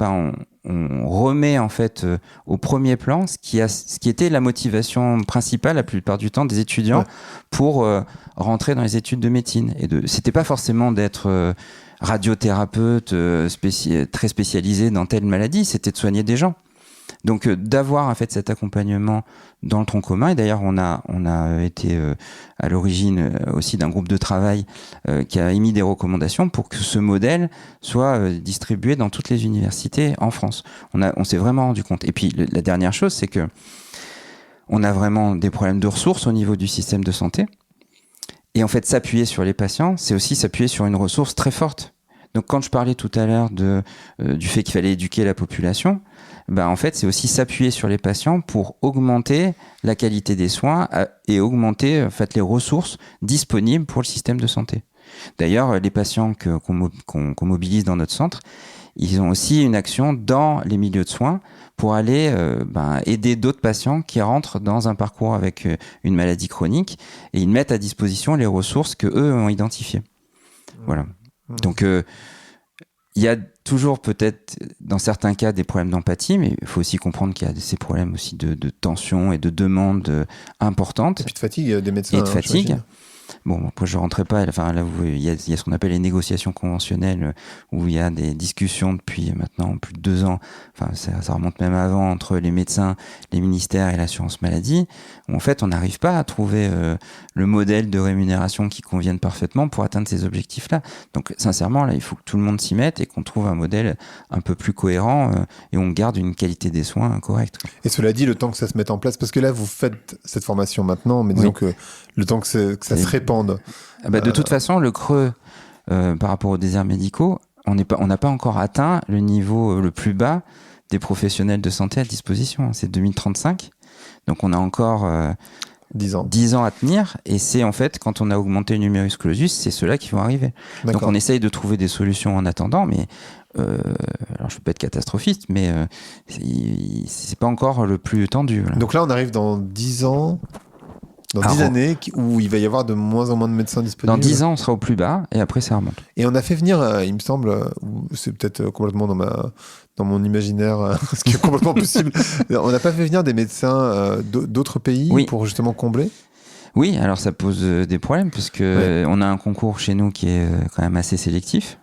Speaker 2: on remet en fait au premier plan ce qui était la motivation principale la plupart du temps des étudiants pour rentrer dans les études de médecine. Et c'était pas forcément d'être radiothérapeute très spécialisé dans telle maladie, c'était de soigner des gens. Donc d'avoir en fait cet accompagnement dans le tronc commun, et d'ailleurs on a été à l'origine aussi d'un groupe de travail qui a émis des recommandations pour que ce modèle soit distribué dans toutes les universités en France. On s'est vraiment rendu compte. Et puis la dernière chose, c'est que on a vraiment des problèmes de ressources au niveau du système de santé. Et en fait, s'appuyer sur les patients, c'est aussi s'appuyer sur une ressource très forte. Donc quand je parlais tout à l'heure du fait qu'il fallait éduquer la population, en fait, c'est aussi s'appuyer sur les patients pour augmenter la qualité des soins et augmenter en fait, les ressources disponibles pour le système de santé. D'ailleurs, les patients qu'on mobilise dans notre centre, ils ont aussi une action dans les milieux de soins pour aller aider d'autres patients qui rentrent dans un parcours avec une maladie chronique, et ils mettent à disposition les ressources que eux ont identifiées. Voilà. Donc, il y a toujours peut-être, dans certains cas, des problèmes d'empathie, mais il faut aussi comprendre qu'il y a ces problèmes aussi de tension et de demande importantes.
Speaker 1: Et puis de fatigue des médecins.
Speaker 2: Et de fatigue.
Speaker 1: J'imagine.
Speaker 2: Bon, après, je rentrerai pas. Enfin, là, il y a ce qu'on appelle les négociations conventionnelles, où il y a des discussions depuis maintenant plus de 2 ans. Enfin, ça remonte même avant, entre les médecins, les ministères et l'assurance maladie, où en fait, on n'arrive pas à trouver le modèle de rémunération qui convienne parfaitement pour atteindre ces objectifs-là. Donc, sincèrement, là, il faut que tout le monde s'y mette et qu'on trouve un modèle un peu plus cohérent et on garde une qualité des soins correcte.
Speaker 1: Et cela dit, le temps que ça se mette en place, parce que là, vous faites cette formation maintenant, mais disons que le temps que ça se répande.
Speaker 2: De toute façon, le creux par rapport aux déserts médicaux, on n'a pas encore atteint le niveau le plus bas des professionnels de santé à disposition. C'est 2035. Donc on a encore 10 ans à tenir. Et c'est en fait, quand on a augmenté le numerus clausus, c'est ceux-là qui vont arriver.
Speaker 1: D'accord.
Speaker 2: Donc on essaye de trouver des solutions en attendant, mais alors je ne peux pas être catastrophiste, mais c'est pas encore le plus tendu. Voilà.
Speaker 1: Donc là, on arrive dans 10 ans... Dans 10 années, où il va y avoir de moins en moins de médecins disponibles.
Speaker 2: Dans 10 ans, on sera au plus bas, et après, ça remonte.
Speaker 1: Et on a fait venir, il me semble, c'est peut-être complètement dans mon imaginaire, ce qui est complètement possible, on n'a pas fait venir des médecins d'autres pays pour justement combler ?
Speaker 2: Oui, alors ça pose des problèmes, parce que on a un concours chez nous qui est quand même assez sélectif.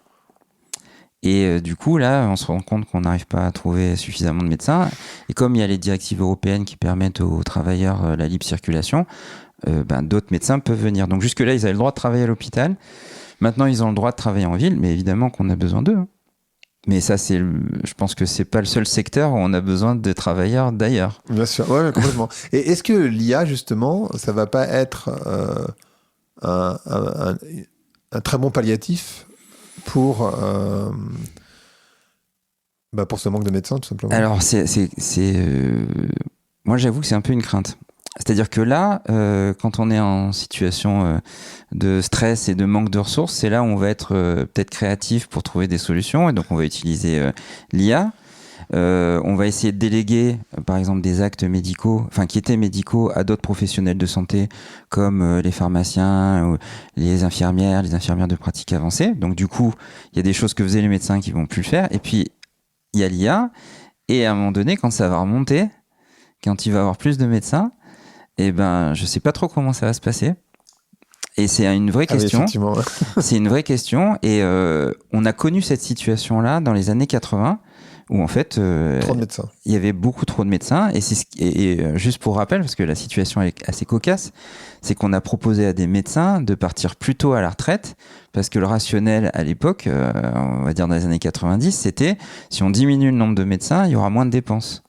Speaker 2: Et du coup, là, on se rend compte qu'on n'arrive pas à trouver suffisamment de médecins. Et comme il y a les directives européennes qui permettent aux travailleurs la libre circulation, d'autres médecins peuvent venir. Donc jusque-là, ils avaient le droit de travailler à l'hôpital. Maintenant, ils ont le droit de travailler en ville, mais évidemment qu'on a besoin d'eux. Mais ça, je pense que c'est pas le seul secteur où on a besoin de travailleurs d'ailleurs.
Speaker 1: Bien sûr, ouais, complètement. Et est-ce que l'IA, justement, ça va pas être un très bon palliatif pour ce manque de médecins, tout simplement?
Speaker 2: Alors, moi, j'avoue que c'est un peu une crainte. C'est-à-dire que là, quand on est en situation de stress et de manque de ressources, c'est là où on va être peut-être créatif pour trouver des solutions. Et donc, on va utiliser l'IA. On va essayer de déléguer, par exemple, des actes médicaux, qui étaient médicaux, à d'autres professionnels de santé, comme les pharmaciens, ou les infirmières de pratique avancée. Donc, du coup, il y a des choses que faisaient les médecins qui vont plus le faire. Et puis, il y a l'IA. Et à un moment donné, quand ça va remonter, quand il va y avoir plus de médecins, je sais pas trop comment ça va se passer. Et c'est une vraie question.
Speaker 1: Effectivement. C'est
Speaker 2: une vraie question. Et on a connu cette situation-là dans les années 80, où en fait,
Speaker 1: trop de médecins.
Speaker 2: Il y avait beaucoup trop de médecins. Et juste pour rappel, parce que la situation est assez cocasse, c'est qu'on a proposé à des médecins de partir plus tôt à la retraite, parce que le rationnel à l'époque, on va dire dans les années 90, c'était si on diminue le nombre de médecins, il y aura moins de dépenses.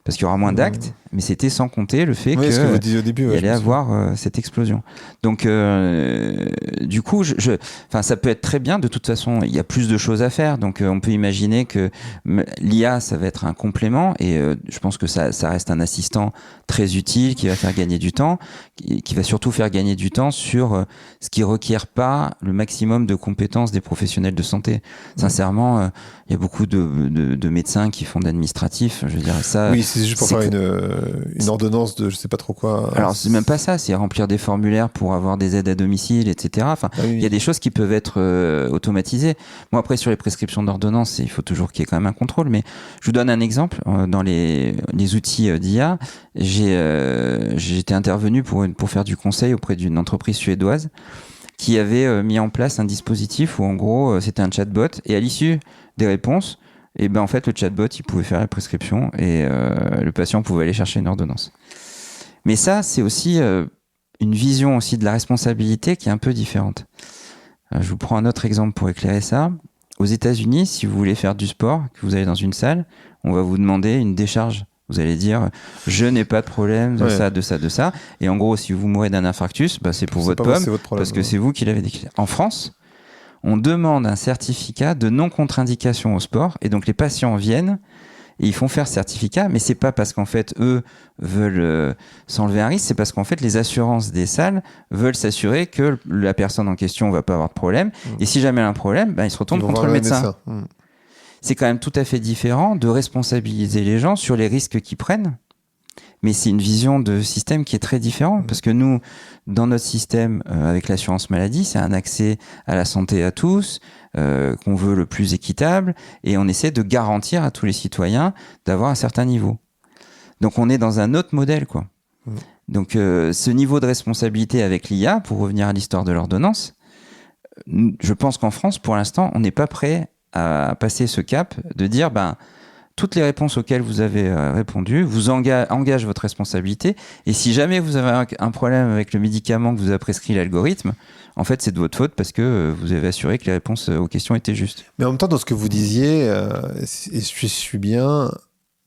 Speaker 2: Parce qu'il y aura moins d'actes, mais c'était sans compter le fait
Speaker 1: ce que vous disiez au début,
Speaker 2: il allait avoir cette explosion. Donc, du coup, ça peut être très bien. De toute façon, il y a plus de choses à faire. Donc, on peut imaginer que l'IA, ça va être un complément. Et je pense que ça reste un assistant très utile qui va faire gagner du temps, qui va surtout faire gagner du temps sur ce qui requiert pas le maximum de compétences des professionnels de santé. Il y a beaucoup de médecins qui font d'administratif. Je dirais ça.
Speaker 1: Oui, c'est juste pour faire une ordonnance de je sais pas trop quoi.
Speaker 2: Alors c'est même pas ça, c'est remplir des formulaires pour avoir des aides à domicile, etc. Enfin, il y a des choses qui peuvent être automatisées. Moi après sur les prescriptions d'ordonnance, il faut toujours qu'il y ait quand même un contrôle. Mais je vous donne un exemple. Dans les outils d'IA, j'ai été intervenu pour faire du conseil auprès d'une entreprise suédoise qui avait mis en place un dispositif où en gros c'était un chatbot et à l'issue des réponses, et ben en fait le chatbot il pouvait faire la prescription et le patient pouvait aller chercher une ordonnance. Mais ça c'est aussi une vision aussi de la responsabilité qui est un peu différente. Je vous prends un autre exemple pour éclairer ça. Aux États-Unis, si vous voulez faire du sport, que vous allez dans une salle, on va vous demander une décharge. Vous allez dire, je n'ai pas de problème de ça, de ça, de ça. Et en gros, si vous mourrez d'un infarctus, bah, c'est pour votre pomme,
Speaker 1: c'est votre problème,
Speaker 2: parce que c'est vous qui l'avez déclaré. En France, on demande un certificat de non-contre-indication au sport. Et donc, les patients viennent et ils font faire ce certificat. Mais c'est pas parce qu'en fait, eux veulent s'enlever un risque. C'est parce qu'en fait, les assurances des salles veulent s'assurer que la personne en question va pas avoir de problème. Et si jamais elle a un problème, bah, ils se retournent contre le médecin. C'est quand même tout à fait différent de responsabiliser les gens sur les risques qu'ils prennent. Mais c'est une vision de système qui est très différente. Parce que nous, dans notre système, avec l'assurance maladie, c'est un accès à la santé à tous, qu'on veut le plus équitable, et on essaie de garantir à tous les citoyens d'avoir un certain niveau. Donc on est dans un autre modèle, quoi. Donc ce niveau de responsabilité avec l'IA, pour revenir à l'histoire de l'ordonnance, je pense qu'en France, pour l'instant, on n'est pas prêt à passer ce cap de dire toutes les réponses auxquelles vous avez répondu vous engagent votre responsabilité, et si jamais vous avez un problème avec le médicament que vous a prescrit l'algorithme, en fait c'est de votre faute parce que vous avez assuré que les réponses aux questions étaient justes.
Speaker 1: Mais en même temps, dans ce que vous disiez, et je suis bien,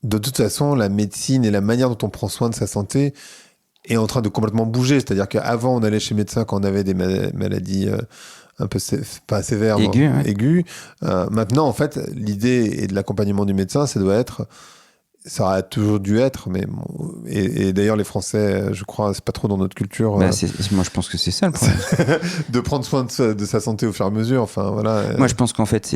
Speaker 1: de toute façon la médecine et la manière dont on prend soin de sa santé est en train de complètement bouger. C'est-à-dire qu'avant on allait chez le médecin quand on avait des maladies un peu pas sévère, aigu. Maintenant, en fait, l'idée et de l'accompagnement du médecin, ça a toujours dû être, mais et d'ailleurs les Français, je crois, c'est pas trop dans notre culture.
Speaker 2: Moi, je pense que c'est ça le problème.
Speaker 1: De prendre soin de sa santé au fur et à mesure. Enfin, voilà.
Speaker 2: Moi, je pense qu'en fait,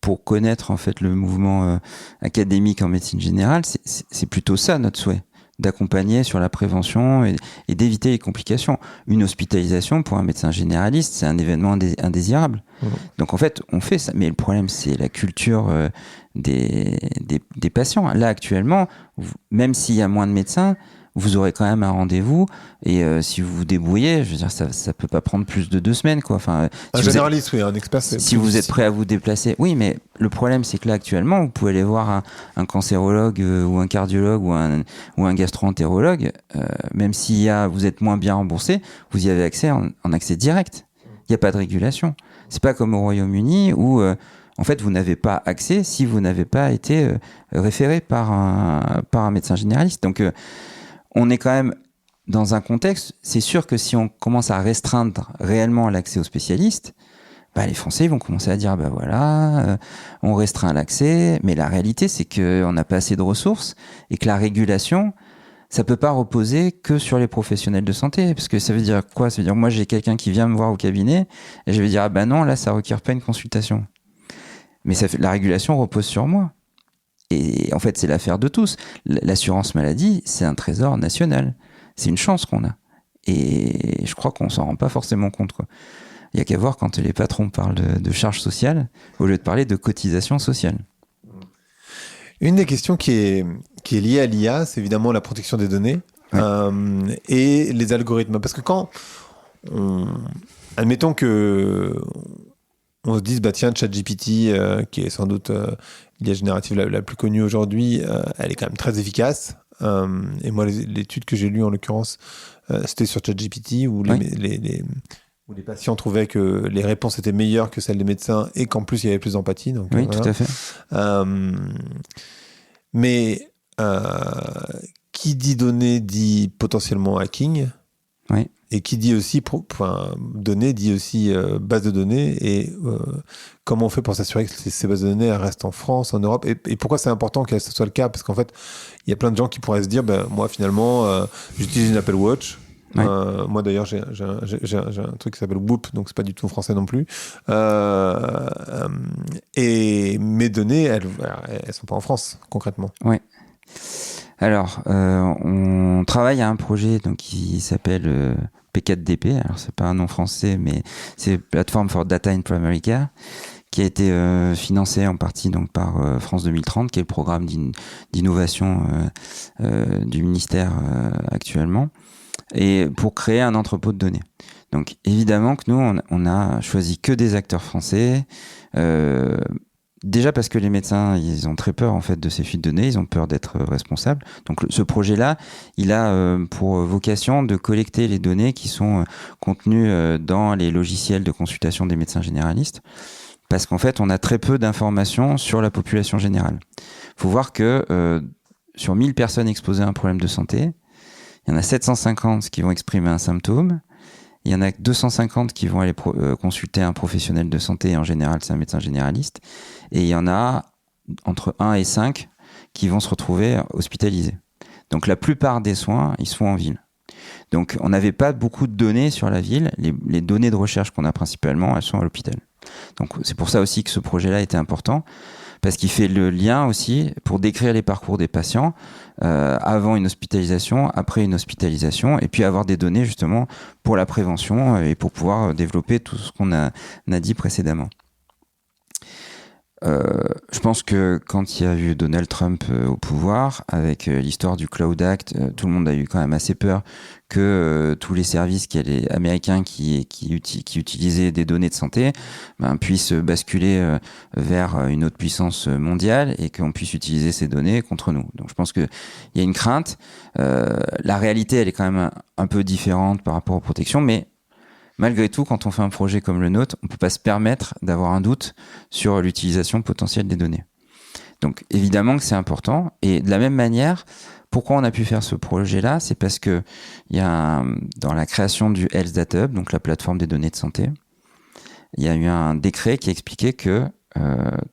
Speaker 2: pour connaître en fait le mouvement académique en médecine générale, c'est plutôt ça notre souhait, d'accompagner sur la prévention et d'éviter les complications. Une hospitalisation pour un médecin généraliste, c'est un événement indésirable. Donc en fait, on fait ça. Mais le problème, c'est la culture des patients. Là, actuellement, même s'il y a moins de médecins, vous aurez quand même un rendez-vous, et si vous vous débrouillez, je veux dire, ça peut pas prendre plus de 2 semaines, quoi. Enfin,
Speaker 1: un généraliste, oui, un expert.
Speaker 2: Si vous êtes prêt à vous déplacer, oui, mais le problème, c'est que là, actuellement, vous pouvez aller voir un cancérologue ou un cardiologue ou un gastro-entérologue, même si vous êtes moins bien remboursé, vous y avez accès en accès direct. Il n'y a pas de régulation. C'est pas comme au Royaume-Uni où en fait, vous n'avez pas accès si vous n'avez pas été référé par un médecin généraliste. Donc on est quand même dans un contexte, c'est sûr que si on commence à restreindre réellement l'accès aux spécialistes, les Français ils vont commencer à dire on restreint l'accès, mais la réalité c'est qu'on n'a pas assez de ressources et que la régulation, ça peut pas reposer que sur les professionnels de santé, parce que ça veut dire quoi? Ça veut dire moi j'ai quelqu'un qui vient me voir au cabinet et je vais dire non, là ça requiert pas une consultation. Mais la régulation repose sur moi. Et en fait, c'est l'affaire de tous. L'assurance maladie, c'est un trésor national. C'est une chance qu'on a. Et je crois qu'on s'en rend pas forcément compte, quoi. Il y a qu'à voir quand les patrons parlent de charges sociales au lieu de parler de cotisations sociales.
Speaker 1: Une des questions qui est liée à l'IA, c'est évidemment la protection des données et les algorithmes. Parce que admettons que on se dise, tiens, ChatGPT, qui est sans doute l'IA générative la plus connue aujourd'hui, elle est quand même très efficace. Et moi, l'étude que j'ai lue, en l'occurrence, c'était sur ChatGPT, où où les patients trouvaient que les réponses étaient meilleures que celles des médecins et qu'en plus, il y avait plus d'empathie. Donc,
Speaker 2: oui, tout à fait.
Speaker 1: Mais qui dit données dit potentiellement hacking.
Speaker 2: Oui.
Speaker 1: Et qui dit aussi données dit aussi base de données, et comment on fait pour s'assurer que ces bases de données restent en France, en Europe, et pourquoi c'est important que ce soit le cas, parce qu'en fait il y a plein de gens qui pourraient se dire moi finalement j'utilise une Apple Watch. Oui. Moi d'ailleurs j'ai un truc qui s'appelle Whoop, donc c'est pas du tout français non plus, et mes données elles sont pas en France concrètement.
Speaker 2: Oui. Alors, on travaille à un projet donc, qui s'appelle P4DP. Alors, c'est pas un nom français, mais c'est Platform for Data in Primary Care, qui a été financé en partie donc par France 2030, qui est le programme d'innovation du ministère actuellement, et pour créer un entrepôt de données. Donc évidemment que nous, on a choisi que des acteurs français. Déjà parce que les médecins, ils ont très peur en fait de ces fuites de données, ils ont peur d'être responsables. Donc ce projet-là, il a pour vocation de collecter les données qui sont contenues dans les logiciels de consultation des médecins généralistes. Parce qu'en fait, on a très peu d'informations sur la population générale. Il faut voir que sur 1000 personnes exposées à un problème de santé, il y en a 750 qui vont exprimer un symptôme, il y en a 250 qui vont aller consulter un professionnel de santé, et en général, c'est un médecin généraliste, et il y en a entre 1 et 5 qui vont se retrouver hospitalisés. Donc la plupart des soins, ils se font en ville. Donc on n'avait pas beaucoup de données sur la ville. Les données de recherche qu'on a principalement, elles sont à l'hôpital. Donc c'est pour ça aussi que ce projet-là était important, parce qu'il fait le lien aussi pour décrire les parcours des patients avant une hospitalisation, après une hospitalisation, et puis avoir des données justement pour la prévention et pour pouvoir développer tout ce qu'on a dit précédemment. Je pense que quand il y a eu Donald Trump au pouvoir, avec l'histoire du Cloud Act, tout le monde a eu quand même assez peur que tous les services américains qui utilisaient des données de santé puissent basculer vers une autre puissance mondiale et qu'on puisse utiliser ces données contre nous. Donc je pense qu'il y a une crainte. La réalité, elle est quand même un peu différente par rapport aux protections, mais malgré tout, quand on fait un projet comme le nôtre, on ne peut pas se permettre d'avoir un doute sur l'utilisation potentielle des données. Donc évidemment que c'est important. Et de la même manière, pourquoi on a pu faire ce projet-là ? C'est parce que dans la création du Health Data Hub, donc la plateforme des données de santé, il y a eu un décret qui expliquait que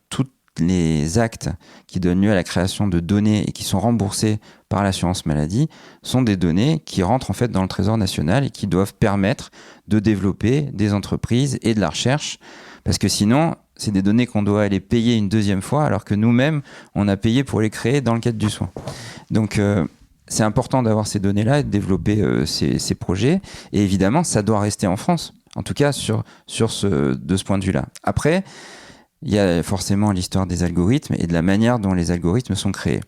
Speaker 2: tous les actes qui donnent lieu à la création de données et qui sont remboursés par l'assurance maladie sont des données qui rentrent en fait dans le Trésor national et qui doivent permettre de développer des entreprises et de la recherche, parce que sinon c'est des données qu'on doit aller payer une deuxième fois alors que nous-mêmes on a payé pour les créer dans le cadre du soin. Donc c'est important d'avoir ces données-là et de développer ces projets, et évidemment ça doit rester en France, en tout cas de ce point de vue-là. Après, il y a forcément l'histoire des algorithmes et de la manière dont les algorithmes sont créés.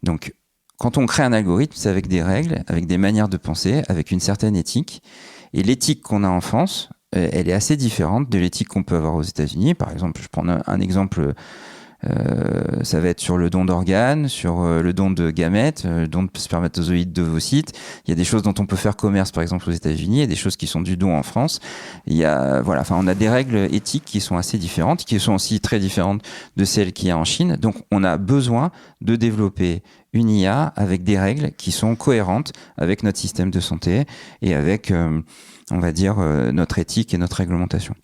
Speaker 2: Donc, quand on crée un algorithme, c'est avec des règles, avec des manières de penser, avec une certaine éthique. Et l'éthique qu'on a en France, elle est assez différente de l'éthique qu'on peut avoir aux États-Unis. Par exemple, je prends un exemple, ça va être sur le don d'organes, sur le don de gamètes, le don de spermatozoïdes d'ovocytes. Il y a des choses dont on peut faire commerce, par exemple, aux États-Unis, et des choses qui sont du don en France. On a des règles éthiques qui sont assez différentes, qui sont aussi très différentes de celles qu'il y a en Chine. Donc, on a besoin de développer une IA avec des règles qui sont cohérentes avec notre système de santé et avec, on va dire, notre éthique et notre réglementation.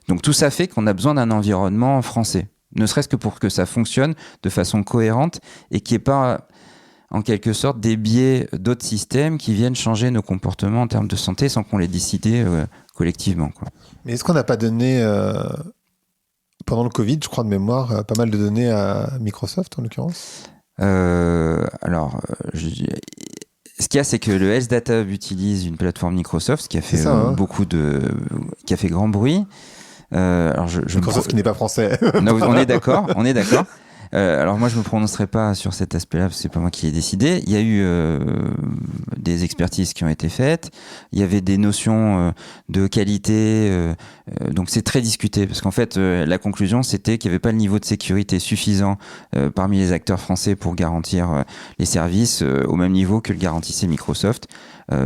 Speaker 2: Donc, tout ça fait qu'on a besoin d'un environnement français, ne serait-ce que pour que ça fonctionne de façon cohérente et qu'il n'y ait pas, en quelque sorte, des biais d'autres systèmes qui viennent changer nos comportements en termes de santé sans qu'on les décide collectivement, quoi.
Speaker 1: Mais est-ce qu'on n'a pas donné, pendant le Covid, je crois de mémoire, pas mal de données à Microsoft en l'occurrence ?
Speaker 2: Ce qu'il y a, c'est que le Health Data Hub utilise une plateforme Microsoft qui a fait qui a fait grand bruit.
Speaker 1: Microsoft qui n'est pas français.
Speaker 2: Non, on est d'accord. Alors moi je me prononcerai pas sur cet aspect-là parce que c'est pas moi qui l'ai décidé. Il y a eu des expertises qui ont été faites. Il y avait des notions de qualité. Donc c'est très discuté parce qu'en fait la conclusion c'était qu'il n'y avait pas le niveau de sécurité suffisant parmi les acteurs français pour garantir les services au même niveau que le garantissait Microsoft.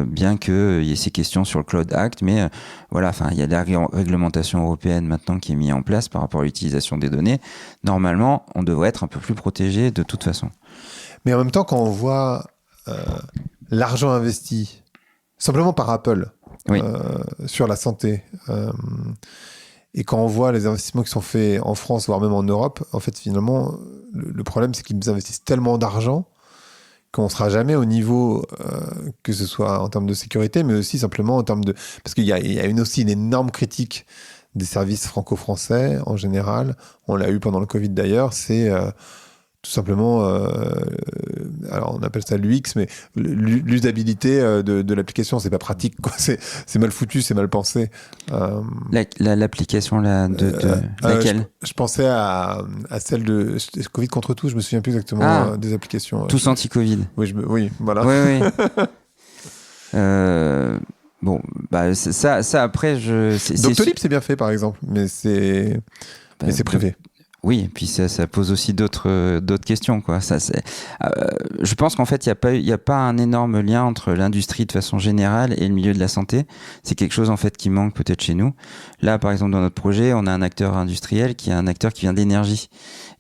Speaker 2: Bien qu'il y ait ces questions sur le Cloud Act, mais il y a de la réglementation européenne maintenant qui est mise en place par rapport à l'utilisation des données. Normalement, on devrait être un peu plus protégé de toute façon.
Speaker 1: Mais en même temps, quand on voit l'argent investi, simplement par Apple,
Speaker 2: oui.
Speaker 1: sur la santé, et quand on voit les investissements qui sont faits en France, voire même en Europe, en fait, finalement, le problème, c'est qu'ils nous investissent tellement d'argent qu'on ne sera jamais au niveau, que ce soit en termes de sécurité, mais aussi simplement en termes de... Parce qu'il y a aussi une énorme critique des services franco-français, en général. On l'a eu pendant le Covid, d'ailleurs. C'est tout simplement... alors on appelle ça l'UX, mais l'usabilité de l'application, c'est pas pratique, quoi. C'est mal foutu, c'est mal pensé.
Speaker 2: L'application là, de laquelle
Speaker 1: je pensais à celle de Covid contre tout, je me souviens plus exactement des applications.
Speaker 2: Tous anti-Covid.
Speaker 1: Oui, voilà.
Speaker 2: Oui. Bon, bah ça après
Speaker 1: Doctolib c'est bien fait par exemple, mais c'est privé.
Speaker 2: Oui, et puis ça pose aussi d'autres questions, quoi. Je pense qu'en fait, il y a pas un énorme lien entre l'industrie de façon générale et le milieu de la santé. C'est quelque chose en fait qui manque peut-être chez nous. Là, par exemple, dans notre projet, on a un acteur industriel qui est un acteur qui vient d'énergie.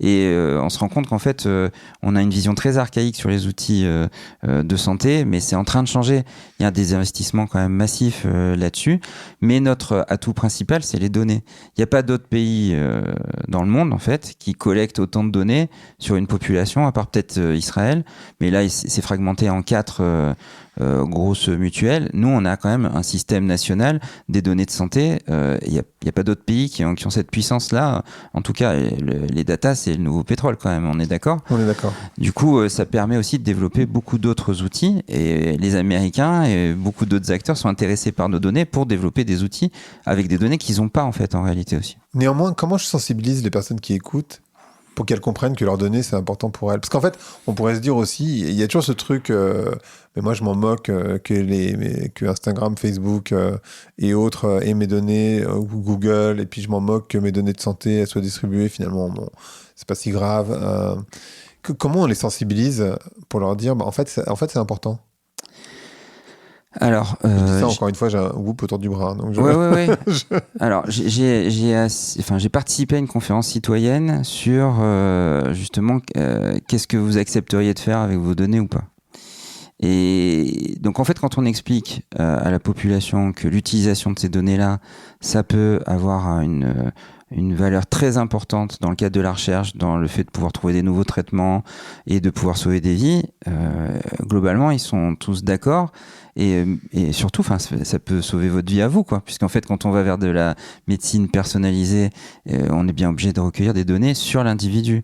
Speaker 2: Et on se rend compte qu'en fait, on a une vision très archaïque sur les outils de santé, mais c'est en train de changer. Il y a des investissements quand même massifs là-dessus. Mais notre atout principal, c'est les données. Il n'y a pas d'autres pays dans le monde, en fait, qui collectent autant de données sur une population, à part peut-être Israël. Mais là, c'est fragmenté en 4 grosses mutuelles. Nous, on a quand même un système national des données de santé. Il n'y a pas d'autres pays qui ont cette puissance-là. En tout cas, les data, c'est le nouveau pétrole quand même. On est d'accord ?
Speaker 1: On est d'accord.
Speaker 2: Du coup, ça permet aussi de développer beaucoup d'autres outils. Et les Américains et beaucoup d'autres acteurs sont intéressés par nos données pour développer des outils avec des données qu'ils n'ont pas en fait en réalité aussi.
Speaker 1: Néanmoins, comment je sensibilise les personnes qui écoutent pour qu'elles comprennent que leurs données, c'est important pour elles? Parce qu'en fait, on pourrait se dire aussi, il y a toujours ce truc, mais moi je m'en moque, que Instagram, Facebook et autres aient mes données, ou Google, et puis je m'en moque que mes données de santé elles soient distribuées. Finalement, bon, c'est pas si grave. Comment on les sensibilise pour leur dire, en fait, c'est important?
Speaker 2: Alors,
Speaker 1: je dis ça, encore une fois, j'ai un whoop autour du bras. Donc
Speaker 2: ouais. Alors, j'ai participé à une conférence citoyenne sur justement qu'est-ce que vous accepteriez de faire avec vos données ou pas. Et donc, en fait, quand on explique à la population que l'utilisation de ces données-là, ça peut avoir une valeur très importante dans le cadre de la recherche, dans le fait de pouvoir trouver des nouveaux traitements et de pouvoir sauver des vies, globalement, ils sont tous d'accord. Et surtout, ça peut sauver votre vie à vous, quoi. Puisqu'en fait, quand on va vers de la médecine personnalisée, on est bien obligé de recueillir des données sur l'individu.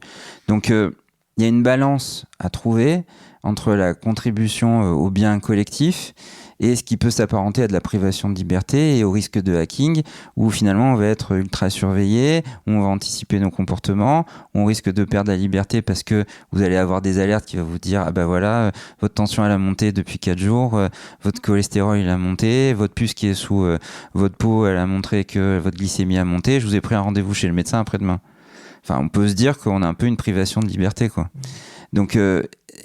Speaker 2: Donc, il y a une balance à trouver entre la contribution au bien collectif et ce qui peut s'apparenter à de la privation de liberté et au risque de hacking, où finalement on va être ultra surveillé, où on va anticiper nos comportements, où on risque de perdre la liberté parce que vous allez avoir des alertes qui vont vous dire « Ah bah voilà, votre tension elle a monté depuis 4 jours, votre cholestérol il a monté, votre puce qui est sous votre peau elle a montré que votre glycémie a monté, je vous ai pris un rendez-vous chez le médecin après-demain. » Enfin, on peut se dire qu'on a un peu une privation de liberté, quoi. Donc,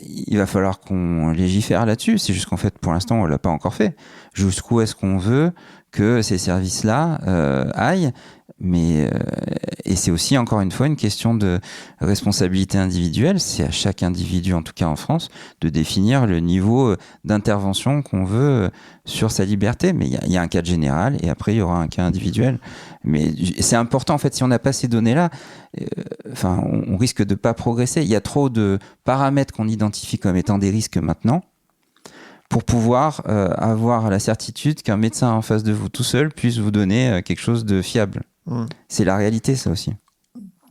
Speaker 2: il va falloir qu'on légifère là-dessus. C'est juste qu'en fait, pour l'instant, on l'a pas encore fait. Jusqu'où est-ce qu'on veut que ces services-là aillent? Mais et c'est aussi encore une fois une question de responsabilité individuelle. C'est à chaque individu, en tout cas en France, de définir le niveau d'intervention qu'on veut sur sa liberté. Mais il y a un cadre général et après il y aura un cas individuel. Mais c'est important en fait. Si on n'a pas ces données-là, on risque de pas progresser. Il y a trop de paramètres qu'on identifie comme étant des risques maintenant, pour pouvoir avoir la certitude qu'un médecin en face de vous tout seul puisse vous donner quelque chose de fiable. C'est la réalité, ça aussi.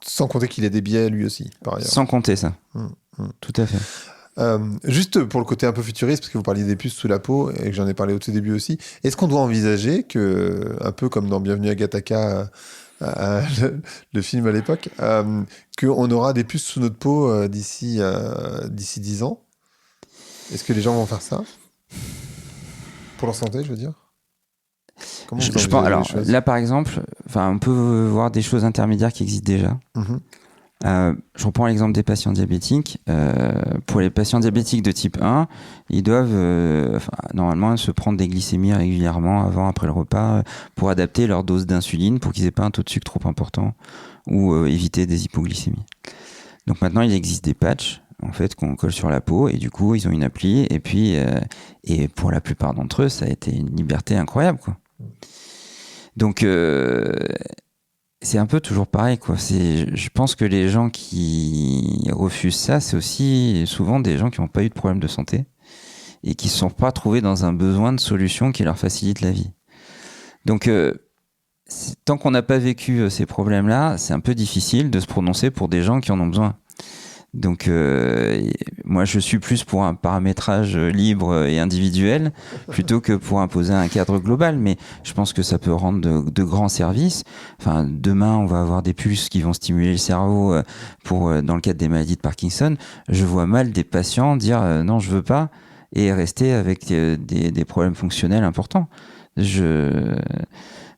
Speaker 1: Sans compter qu'il a des biais, lui aussi, par ailleurs.
Speaker 2: Sans compter ça. Tout à fait.
Speaker 1: Juste pour le côté un peu futuriste, parce que vous parliez des puces sous la peau, et que j'en ai parlé au tout début aussi, est-ce qu'on doit envisager que, un peu comme dans Bienvenue à Gattaca, le film à l'époque, qu'on aura des puces sous notre peau d'ici 10 ans? Est-ce que les gens vont faire ça? Pour leur santé, je veux dire. Comment
Speaker 2: je pense, alors, là, par exemple, on peut voir des choses intermédiaires qui existent déjà. Je reprends l'exemple des patients diabétiques. Pour les patients diabétiques de type 1, ils doivent normalement se prendre des glycémies régulièrement avant, après le repas, pour adapter leur dose d'insuline pour qu'ils n'aient pas un taux de sucre trop important ou éviter des hypoglycémies. Donc maintenant, il existe des patchs en fait qu'on colle sur la peau et du coup ils ont une appli et puis et pour la plupart d'entre eux ça a été une liberté incroyable, quoi. Donc c'est un peu toujours pareil, quoi. Je pense que les gens qui refusent ça, c'est aussi souvent des gens qui n'ont pas eu de problème de santé et qui ne se sont pas trouvés dans un besoin de solution qui leur facilite la vie. Donc tant qu'on n'a pas vécu ces problèmes-là, c'est un peu difficile de se prononcer pour des gens qui en ont besoin. Donc, moi, je suis plus pour un paramétrage libre et individuel plutôt que pour imposer un cadre global. Mais je pense que ça peut rendre de grands services. Enfin, demain, on va avoir des puces qui vont stimuler le cerveau dans le cadre des maladies de Parkinson. Je vois mal des patients dire non, je veux pas et rester avec des problèmes fonctionnels importants.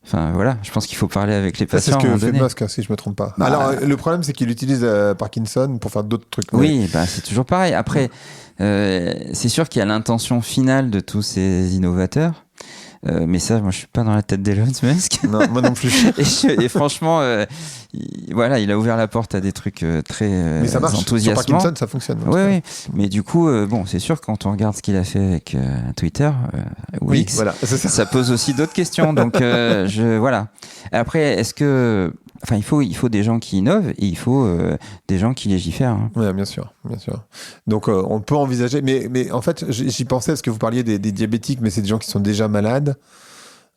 Speaker 2: Enfin voilà, je pense qu'il faut parler avec les patients.
Speaker 1: C'est ce que fait Musk, si je me trompe pas. Alors le problème, c'est qu'il utilise Parkinson pour faire d'autres trucs.
Speaker 2: Oui, c'est toujours pareil. Après, c'est sûr qu'il y a l'intention finale de tous ces innovateurs. Mais ça, moi, je suis pas dans la tête d'Elon Musk.
Speaker 1: Non, moi non plus.
Speaker 2: et franchement, il a ouvert la porte à des trucs très
Speaker 1: mais ça marche.
Speaker 2: enthousiasmants.
Speaker 1: Sur Parkinson, ça fonctionne.
Speaker 2: Oui. Mais du coup, c'est sûr, quand on regarde ce qu'il a fait avec Twitter,
Speaker 1: oui, voilà, c'est
Speaker 2: ça pose aussi d'autres questions. Donc, voilà. Après, est-ce que... Enfin, il faut des gens qui innovent et il faut des gens qui légifèrent. Hein.
Speaker 1: Oui, bien sûr. Donc, on peut envisager... Mais en fait, j'y pensais parce que vous parliez des diabétiques, mais c'est des gens qui sont déjà malades.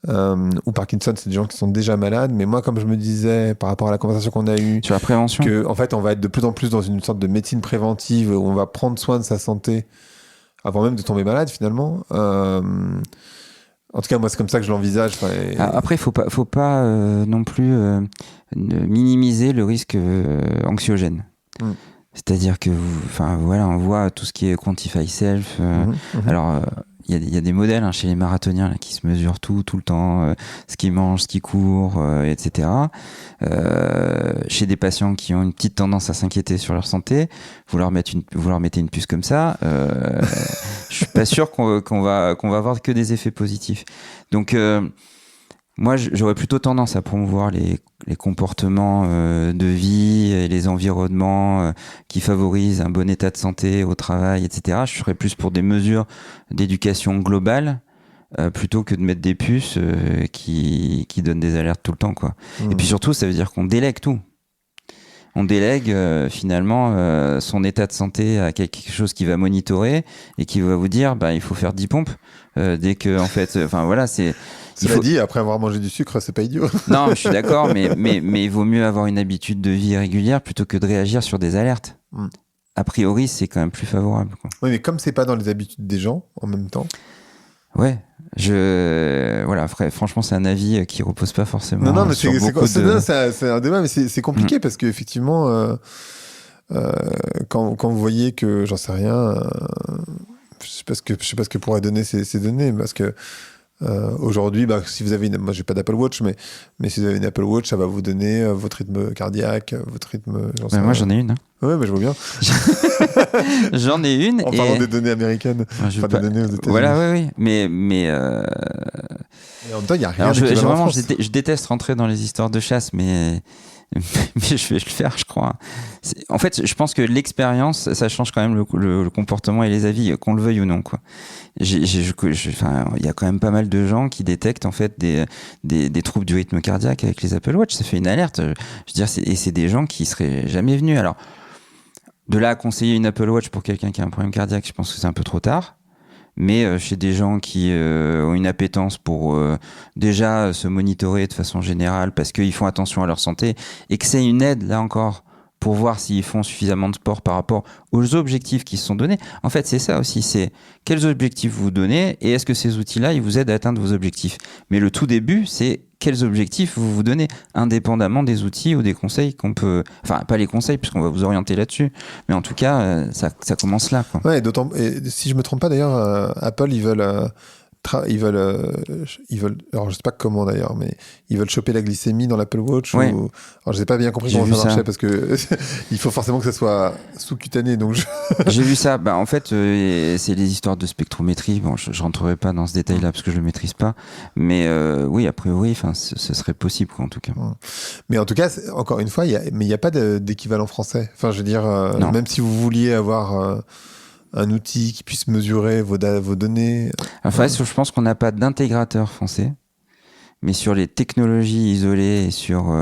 Speaker 1: Ou Parkinson, c'est des gens qui sont déjà malades. Mais moi, comme je me disais, par rapport à la conversation qu'on a eue...
Speaker 2: Sur la prévention.
Speaker 1: En fait, on va être de plus en plus dans une sorte de médecine préventive où on va prendre soin de sa santé avant même de tomber malade, finalement. En tout cas, moi, c'est comme ça que je l'envisage.
Speaker 2: Après, faut pas non plus minimiser le risque anxiogène. C'est-à-dire que, on voit tout ce qui est quantify self. Alors, il y a des modèles chez les marathoniens là, qui se mesurent tout le temps, ce qu'ils mangent, ce qu'ils courent, etc. Chez des patients qui ont une petite tendance à s'inquiéter sur leur santé, vous leur mettez une puce comme ça, je suis pas sûr qu'on va avoir que des effets positifs. Donc moi, j'aurais plutôt tendance à promouvoir les comportements de vie et les environnements qui favorisent un bon état de santé au travail, etc. Je serais plus pour des mesures d'éducation globale plutôt que de mettre des puces qui donnent des alertes tout le temps, quoi. Et puis surtout, ça veut dire qu'on délègue tout. On délègue finalement son état de santé à quelque chose qui va monitorer et qui va vous dire il faut faire 10 pompes dès que c'est...
Speaker 1: Cela dit, après avoir mangé du sucre, c'est pas idiot.
Speaker 2: Non, je suis d'accord, mais il vaut mieux avoir une habitude de vie régulière plutôt que de réagir sur des alertes. A priori, c'est quand même plus favorable, quoi.
Speaker 1: Oui, mais comme c'est pas dans les habitudes des gens, en même temps...
Speaker 2: Ouais, franchement, c'est un avis qui repose pas forcément.
Speaker 1: Non, mais c'est un débat, mais c'est compliqué parce qu'effectivement, quand vous voyez que, j'en sais rien, je sais pas ce que pourraient donner ces données, parce que aujourd'hui, si vous avez moi j'ai pas d'Apple Watch, mais si vous avez une Apple Watch, ça va vous donner votre rythme cardiaque, votre rythme.
Speaker 2: Moi j'en ai une. Hein.
Speaker 1: Ouais, je vois bien.
Speaker 2: J'en ai une.
Speaker 1: En parlant des données américaines, des données aux États-Unis.
Speaker 2: Voilà, oui. Mais
Speaker 1: et en même temps, il y a rien.
Speaker 2: Je déteste rentrer dans les histoires de chasse, mais je vais le faire, je crois. En fait, je pense que l'expérience, ça change quand même le comportement et les avis, qu'on le veuille ou non, quoi. Il y a quand même pas mal de gens qui détectent en fait des troubles du rythme cardiaque avec les Apple Watch. Ça fait une alerte. Je veux dire, et c'est des gens qui seraient jamais venus. Alors, de là à conseiller une Apple Watch pour quelqu'un qui a un problème cardiaque, je pense que c'est un peu trop tard. Mais chez des gens qui ont une appétence pour déjà se monitorer de façon générale parce qu'ils font attention à leur santé et que c'est une aide, là encore, pour voir s'ils font suffisamment de sport par rapport aux objectifs qui se sont donnés. En fait, c'est ça aussi, c'est quels objectifs vous donnez et est-ce que ces outils-là, ils vous aident à atteindre vos objectifs. Mais le tout début, c'est quels objectifs vous vous donnez, indépendamment des outils ou des conseils qu'on peut... Enfin, pas les conseils, puisqu'on va vous orienter là-dessus, mais en tout cas, ça commence là, quoi.
Speaker 1: Ouais, et si je me trompe pas, d'ailleurs, Apple, ils veulent... alors je sais pas comment d'ailleurs, mais ils veulent choper la glycémie dans l'Apple Watch.
Speaker 2: Ouais.
Speaker 1: Alors je n'ai pas bien compris comment ça marchait parce que il faut forcément que ça soit sous-cutané. Donc
Speaker 2: j'ai vu ça. En fait, c'est les histoires de spectrométrie. Bon, je rentrerai pas dans ce détail-là parce que je le maîtrise pas. Mais oui, a priori, ce serait possible, quoi, en tout cas.
Speaker 1: Mais en tout cas, encore une fois, il n'y a pas d'équivalent français. Enfin, je veux dire, même si vous vouliez avoir un outil qui puisse mesurer vos données.
Speaker 2: Enfin, je pense qu'on n'a pas d'intégrateur français, mais sur les technologies isolées et sur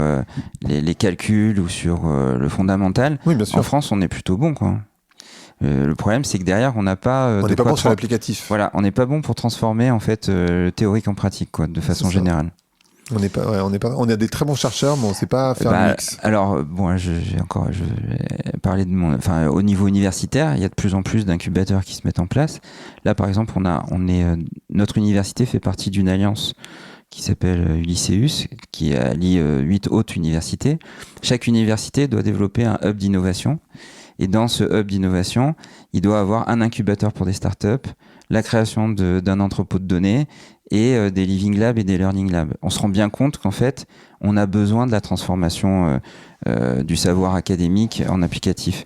Speaker 2: les calculs ou sur le fondamental,
Speaker 1: oui, bien sûr.
Speaker 2: En France, on est plutôt bon, quoi. Le problème, c'est que derrière, on n'a pas.
Speaker 1: On n'est pas bon sur l'applicatif.
Speaker 2: Voilà, on n'est pas bon pour transformer en fait le théorique en pratique, quoi, de façon générale.
Speaker 1: On a des très bons chercheurs, mais on ne sait pas faire le mix.
Speaker 2: Alors, bon, je vais parler de au niveau universitaire, il y a de plus en plus d'incubateurs qui se mettent en place. Là, par exemple, notre université fait partie d'une alliance qui s'appelle Ulyseus, qui allie 8 autres universités. Chaque université doit développer un hub d'innovation. Et dans ce hub d'innovation, il doit avoir un incubateur pour des startups, la création d'un entrepôt de données et des living labs et des learning labs. On se rend bien compte qu'en fait, on a besoin de la transformation du savoir académique en applicatif.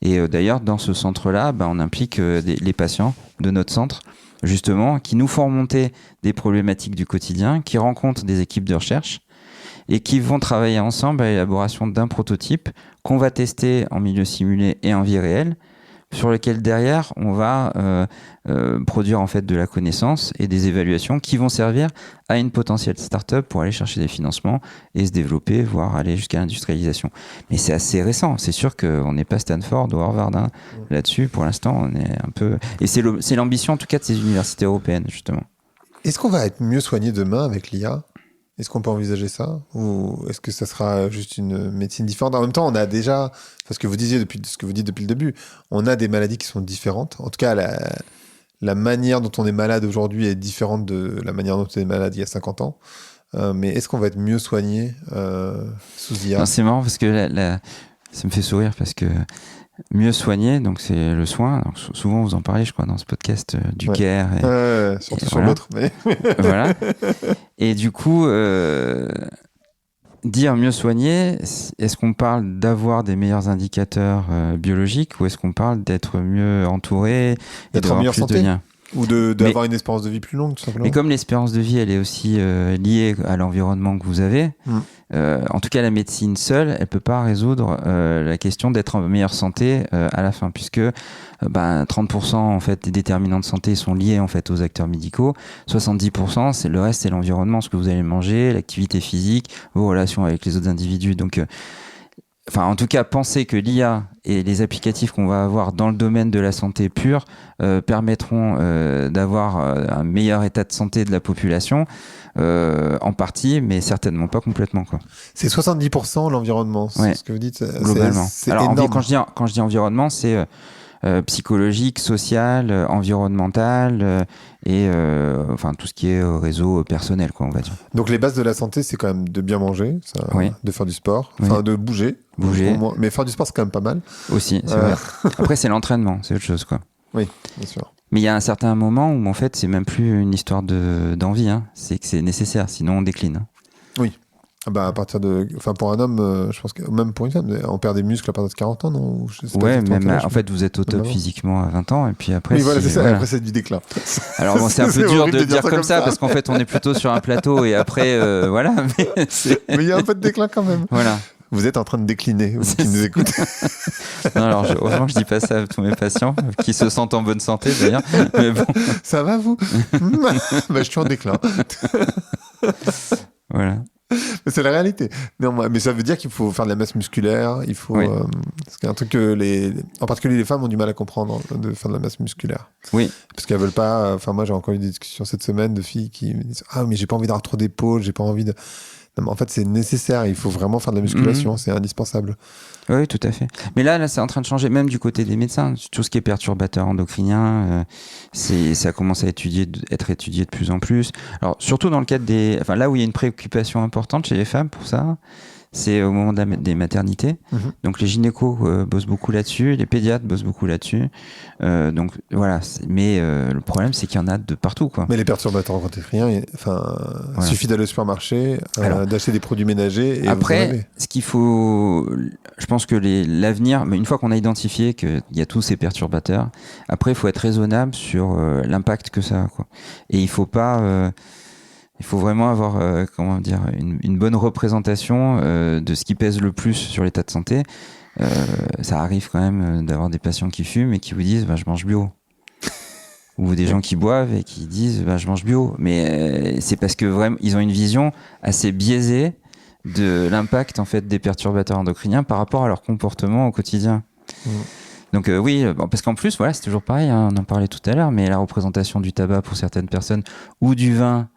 Speaker 2: Et d'ailleurs, dans ce centre-là, on implique les patients de notre centre, justement, qui nous font remonter des problématiques du quotidien, qui rencontrent des équipes de recherche et qui vont travailler ensemble à l'élaboration d'un prototype qu'on va tester en milieu simulé et en vie réelle, sur lequel derrière on va produire en fait de la connaissance et des évaluations qui vont servir à une potentielle start-up pour aller chercher des financements et se développer, voire aller jusqu'à l'industrialisation. Mais c'est assez récent. C'est sûr qu'on n'est pas Stanford ou Harvard là-dessus. Pour l'instant, on est un peu... Et c'est l'ambition en tout cas de ces universités européennes, justement.
Speaker 1: Est-ce qu'on va être mieux soigné demain avec l'IA ? Est-ce qu'on peut envisager ça ? Ou est-ce que ça sera juste une médecine différente ? En même temps, on a déjà, parce que ce que vous dites depuis le début, on a des maladies qui sont différentes. En tout cas, la manière dont on est malade aujourd'hui est différente de la manière dont on est malade il y a 50 ans. Mais est-ce qu'on va être mieux soigné sous IA ?
Speaker 2: Non, c'est marrant parce que ça me fait sourire parce que mieux soigner, donc c'est le soin. Donc, souvent vous en parlez, je crois, dans ce podcast du care.
Speaker 1: Surtout sur l'autre. Mais...
Speaker 2: voilà. Et du coup, dire mieux soigner, est-ce qu'on parle d'avoir des meilleurs indicateurs biologiques ou est-ce qu'on parle d'être mieux entouré et d'avoir plus de liens ?
Speaker 1: Ou d'avoir une espérance de vie plus longue, tout simplement.
Speaker 2: Mais comme l'espérance de vie, elle est aussi liée à l'environnement que vous avez, en tout cas, la médecine seule, elle peut pas résoudre la question d'être en meilleure santé à la fin, puisque 30% en fait des déterminants de santé sont liés en fait aux acteurs médicaux, 70% le reste c'est l'environnement, ce que vous allez manger, l'activité physique, vos relations avec les autres individus. Donc en tout cas, penser que l'IA et les applicatifs qu'on va avoir dans le domaine de la santé pure permettront d'avoir un meilleur état de santé de la population, en partie, mais certainement pas complètement, quoi.
Speaker 1: C'est 70% l'environnement, c'est ce que vous dites.
Speaker 2: Globalement.
Speaker 1: C'est
Speaker 2: Alors,
Speaker 1: énorme.
Speaker 2: quand je dis environnement, c'est psychologique, social, environnemental et tout ce qui est réseau personnel, quoi, on va dire.
Speaker 1: Donc les bases de la santé, c'est quand même de bien manger, de faire du sport, de bouger. Mais faire du sport, c'est quand même pas mal.
Speaker 2: Aussi, c'est vrai. Après, c'est l'entraînement, c'est autre chose, quoi.
Speaker 1: Oui, bien sûr.
Speaker 2: Mais il y a un certain moment où en fait, c'est même plus une histoire d'envie, c'est que c'est nécessaire, sinon on décline.
Speaker 1: Oui. À partir pour un homme, je pense que même pour une femme, on perd des muscles à partir de 40 ans, non ?
Speaker 2: Ouais, même en fait, vous êtes au top physiquement à 20 ans, et puis après.
Speaker 1: Oui, voilà, c'est ça. Voilà. Après, c'est du déclin.
Speaker 2: Alors bon, c'est un peu dur de dire comme ça, parce qu'en fait, on est plutôt sur un plateau, et après, voilà. Mais
Speaker 1: il y a un peu de déclin quand même.
Speaker 2: Voilà.
Speaker 1: Vous êtes en train de décliner, vous qui nous écoutez.
Speaker 2: Non, alors heureusement que je dis pas ça à tous mes patients, qui se sentent en bonne santé d'ailleurs. Mais bon.
Speaker 1: Ça va, vous ? Je suis en déclin.
Speaker 2: Voilà.
Speaker 1: Mais c'est la réalité. Mais ça veut dire qu'il faut faire de la masse musculaire. Il faut. C'est un truc que en particulier les femmes ont du mal à comprendre, de faire de la masse musculaire.
Speaker 2: Oui.
Speaker 1: Parce qu'elles veulent pas. Moi, j'ai encore eu des discussions cette semaine de filles qui me disent mais j'ai pas envie d'avoir trop d'épaules, j'ai pas envie de. Non, mais en fait, c'est nécessaire. Il faut vraiment faire de la musculation. C'est indispensable.
Speaker 2: Oui, tout à fait. Mais là, c'est en train de changer, même du côté des médecins. Tout ce qui est perturbateur endocrinien, ça commence à être étudié de plus en plus. Alors, surtout dans le cadre là où il y a une préoccupation importante chez les femmes pour ça, c'est au moment des maternités. Donc les gynécos bossent beaucoup là-dessus, les pédiatres bossent beaucoup là-dessus. Donc voilà. Mais le problème, c'est qu'il y en a de partout, quoi.
Speaker 1: Mais les perturbateurs endocriniens, il suffit d'aller au supermarché, d'acheter des produits ménagers. Et
Speaker 2: après, ce qu'il faut, je pense que l'avenir, mais une fois qu'on a identifié qu'il y a tous ces perturbateurs, après, il faut être raisonnable sur l'impact que ça a, quoi. Et il faut pas. Il faut vraiment avoir une bonne représentation de ce qui pèse le plus sur l'état de santé. Ça arrive quand même d'avoir des patients qui fument et qui vous disent je mange bio. Ou des gens qui boivent et qui disent je mange bio. Mais c'est parce que vraiment ils ont une vision assez biaisée de l'impact en fait des perturbateurs endocriniens par rapport à leur comportement au quotidien. Donc parce qu'en plus c'est toujours pareil, on en parlait tout à l'heure, mais la représentation du tabac pour certaines personnes ou du vin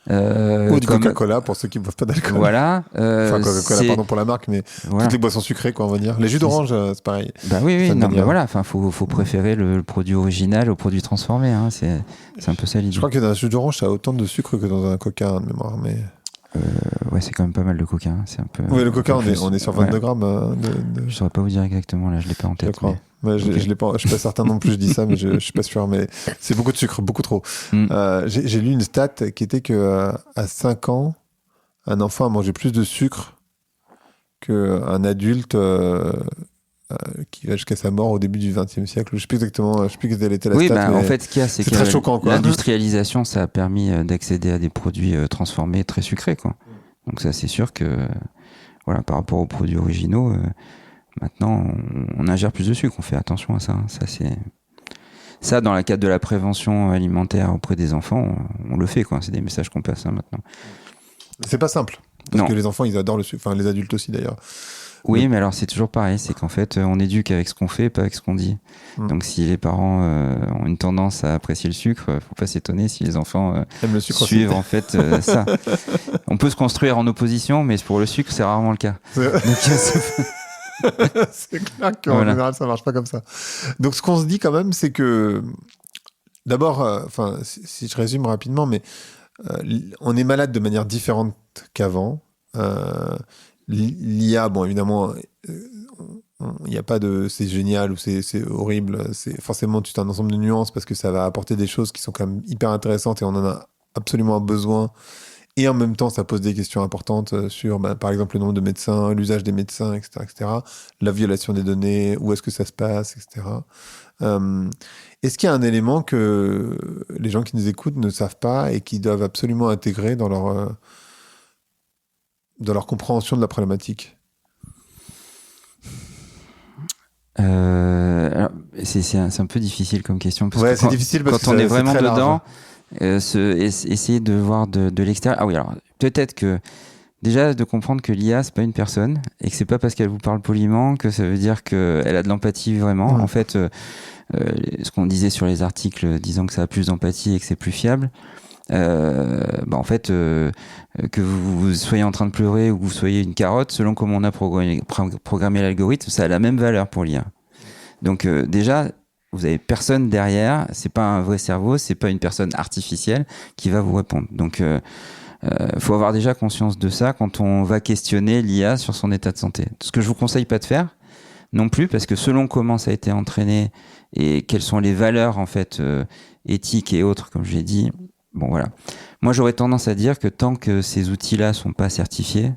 Speaker 1: Ou du Coca-Cola pour ceux qui ne boivent pas d'alcool.
Speaker 2: Voilà.
Speaker 1: Enfin, Coca-Cola, pardon pour la marque, mais
Speaker 2: voilà.
Speaker 1: toutes les boissons sucrées, quoi, on va dire. Les jus d'orange, c'est pareil.
Speaker 2: Bah oui, non, mais voilà. Enfin, faut préférer le produit original au produit transformé. Hein. C'est un peu ça l'idée.
Speaker 1: Je crois que dans un jus d'orange, ça a autant de sucre que dans un Coca, de mémoire. Mais...
Speaker 2: ouais, c'est quand même pas mal de Coca. Hein. C'est un peu.
Speaker 1: Oui, le Coca, on est sur 22 grammes.
Speaker 2: Je saurais pas vous dire exactement. Là, je l'ai pas en tête.
Speaker 1: Je crois. Mais je l'ai pas. Je suis pas certain non plus. Je dis ça, mais je suis pas sûr. Mais c'est beaucoup de sucre, beaucoup trop. J'ai lu une stat qui était que à 5 ans, un enfant a mangé plus de sucre qu'un adulte qui va jusqu'à sa mort au début du XXe siècle. Je sais plus exactement. Je sais plus quelle était la stat.
Speaker 2: En fait, ce qu'il y a, c'est que
Speaker 1: très choquant, quoi.
Speaker 2: L'industrialisation, ça a permis d'accéder à des produits transformés très sucrés, quoi. Donc ça, c'est sûr que, voilà, par rapport aux produits originaux. Maintenant, on ingère plus de sucre, on fait attention à ça. Ça, dans le cadre de la prévention alimentaire auprès des enfants, on le fait, quoi. C'est des messages qu'on passe maintenant.
Speaker 1: C'est pas simple. Parce que les enfants, ils adorent le sucre. Enfin, les adultes aussi, d'ailleurs.
Speaker 2: Oui, mais alors c'est toujours pareil. C'est qu'en fait, on éduque avec ce qu'on fait, pas avec ce qu'on dit. Donc, si les parents ont une tendance à apprécier le sucre, faut pas s'étonner si les enfants
Speaker 1: le sucre
Speaker 2: suivent
Speaker 1: aussi.
Speaker 2: en fait ça. On peut se construire en opposition, mais pour le sucre, c'est rarement le cas.
Speaker 1: C'est clair qu'en général, ça marche pas comme ça. Donc, ce qu'on se dit quand même, c'est que, d'abord, si je résume rapidement, mais on est malade de manière différente qu'avant. L'IA, bon, évidemment, il n'y a pas de c'est génial ou c'est horrible. C'est forcément tout un ensemble de nuances parce que ça va apporter des choses qui sont quand même hyper intéressantes et on en a absolument besoin. Et en même temps, ça pose des questions importantes sur, par exemple, le nombre de médecins, l'usage des médecins, etc., la violation des données, où est-ce que ça se passe, etc. Est-ce qu'il y a un élément que les gens qui nous écoutent ne savent pas et qui doivent absolument intégrer dans leur compréhension de la problématique ?
Speaker 2: Alors, c'est un peu difficile comme question. Parce que
Speaker 1: c'est difficile parce
Speaker 2: quand
Speaker 1: que
Speaker 2: on est vraiment dedans...
Speaker 1: large.
Speaker 2: Essayer de voir de l'extérieur. Ah oui, alors peut-être que déjà de comprendre que l'IA c'est pas une personne et que c'est pas parce qu'elle vous parle poliment que ça veut dire qu'elle a de l'empathie vraiment. En fait, ce qu'on disait sur les articles disant que ça a plus d'empathie et que c'est plus fiable, en fait, que vous soyez en train de pleurer ou que vous soyez une carotte, selon comment on a programmé l'algorithme, ça a la même valeur pour l'IA. Donc déjà, vous avez personne derrière, c'est pas un vrai cerveau, c'est pas une personne artificielle qui va vous répondre. Donc, faut avoir déjà conscience de ça quand on va questionner l'IA sur son état de santé. Ce que je vous conseille pas de faire non plus, parce que selon comment ça a été entraîné et quelles sont les valeurs en fait éthiques et autres, comme je l'ai dit, bon voilà. Moi, j'aurais tendance à dire que tant que ces outils-là sont pas certifiés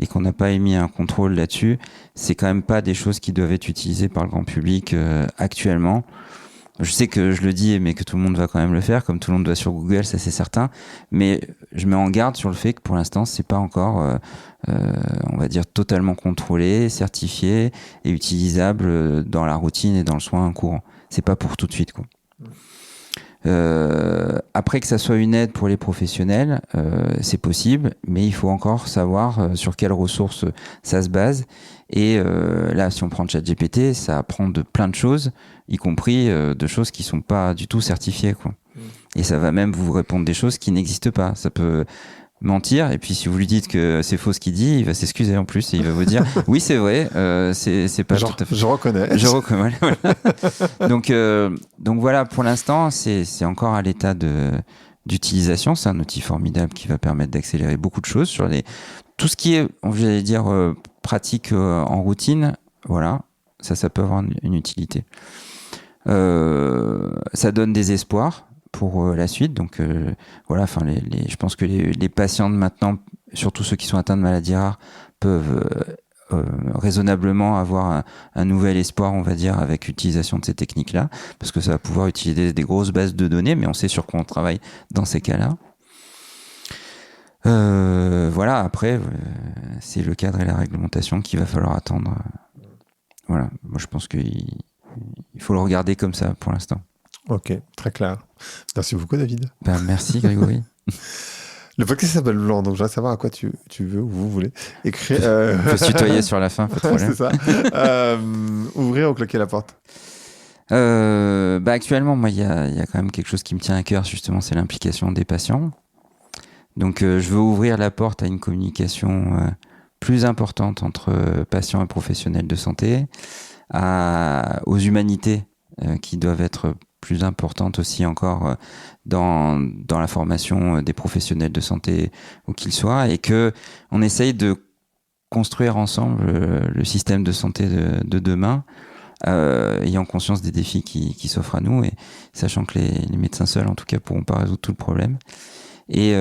Speaker 2: et qu'on n'a pas émis un contrôle là-dessus, c'est quand même pas des choses qui doivent être utilisées par le grand public actuellement. Je sais que je le dis, mais que tout le monde va quand même le faire, comme tout le monde va sur Google, ça c'est certain. Mais je mets en garde sur le fait que pour l'instant, c'est pas encore, on va dire, totalement contrôlé, certifié et utilisable dans la routine et dans le soin courant. C'est pas pour tout de suite, quoi. Après que ça soit une aide pour les professionnels, c'est possible, mais il faut encore savoir sur quelles ressources ça se base. Et là, si on prend ChatGPT, ça apprend de plein de choses, y compris de choses qui sont pas du tout certifiées, quoi. Et ça va même vous répondre des choses qui n'existent pas. Ça peut mentir, et puis si vous lui dites que c'est faux ce qu'il dit, il va s'excuser en plus et il va vous dire oui c'est vrai, c'est pas tout à fait.
Speaker 1: Je reconnais.
Speaker 2: Je reconnais. Voilà. Donc voilà, pour l'instant c'est encore à l'état d'utilisation. C'est un outil formidable qui va permettre d'accélérer beaucoup de choses sur tout ce qui est, j'allais dire, pratique en routine. Voilà, ça peut avoir une utilité. Ça donne des espoirs pour la suite. Donc voilà, enfin je pense que les patients de maintenant, surtout ceux qui sont atteints de maladies rares, peuvent raisonnablement avoir un nouvel espoir, on va dire, avec l'utilisation de ces techniques-là, parce que ça va pouvoir utiliser des grosses bases de données, mais on sait sur quoi on travaille dans ces cas-là. Voilà, après, c'est le cadre et la réglementation qu'il va falloir attendre. Voilà, moi je pense qu'il faut le regarder comme ça pour l'instant.
Speaker 1: Ok, très clair. Merci beaucoup, David.
Speaker 2: Merci, Grégory.
Speaker 1: Le podcast s'appelle Blanc, donc je voudrais savoir à quoi tu veux ou vous voulez écrire.
Speaker 2: On peut se tutoyer sur la fin, pas de problème.
Speaker 1: C'est ça. Ouvrir ou claquer la porte.
Speaker 2: Actuellement, moi, il y a quand même quelque chose qui me tient à cœur, justement, c'est l'implication des patients. Donc je veux ouvrir la porte à une communication plus importante entre patients et professionnels de santé, aux humanités qui doivent être plus importantes aussi encore dans la formation des professionnels de santé où qu'ils soient, et que on essaye de construire ensemble le système de santé de demain, ayant conscience des défis qui s'offrent à nous, et sachant que les médecins seuls en tout cas pourront pas résoudre tout le problème. Et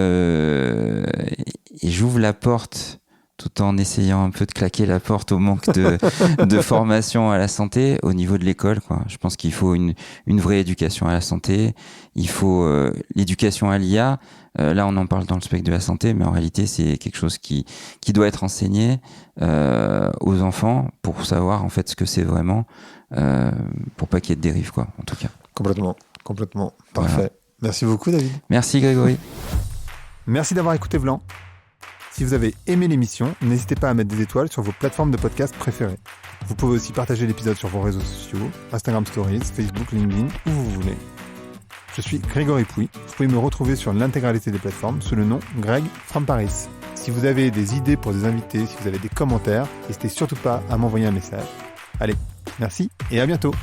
Speaker 2: j'ouvre la porte tout en essayant un peu de claquer la porte au manque de formation à la santé au niveau de l'école, quoi. Je pense qu'il faut une vraie éducation à la santé. Il faut l'éducation à l'IA. Là, on en parle dans le spectre de la santé, mais en réalité, c'est quelque chose qui doit être enseigné aux enfants pour savoir en fait ce que c'est vraiment, pour pas qu'il y ait de dérive, quoi, en tout cas.
Speaker 1: Complètement. Parfait.
Speaker 2: Voilà.
Speaker 1: Merci beaucoup, David.
Speaker 2: Merci, Grégory.
Speaker 1: Merci d'avoir écouté Vlan. Si vous avez aimé l'émission, n'hésitez pas à mettre des étoiles sur vos plateformes de podcast préférées. Vous pouvez aussi partager l'épisode sur vos réseaux sociaux, Instagram Stories, Facebook, LinkedIn, où vous voulez. Je suis Grégory Pouy. Vous pouvez me retrouver sur l'intégralité des plateformes sous le nom Greg from Paris. Si vous avez des idées pour des invités, si vous avez des commentaires, n'hésitez surtout pas à m'envoyer un message. Allez, merci et à bientôt.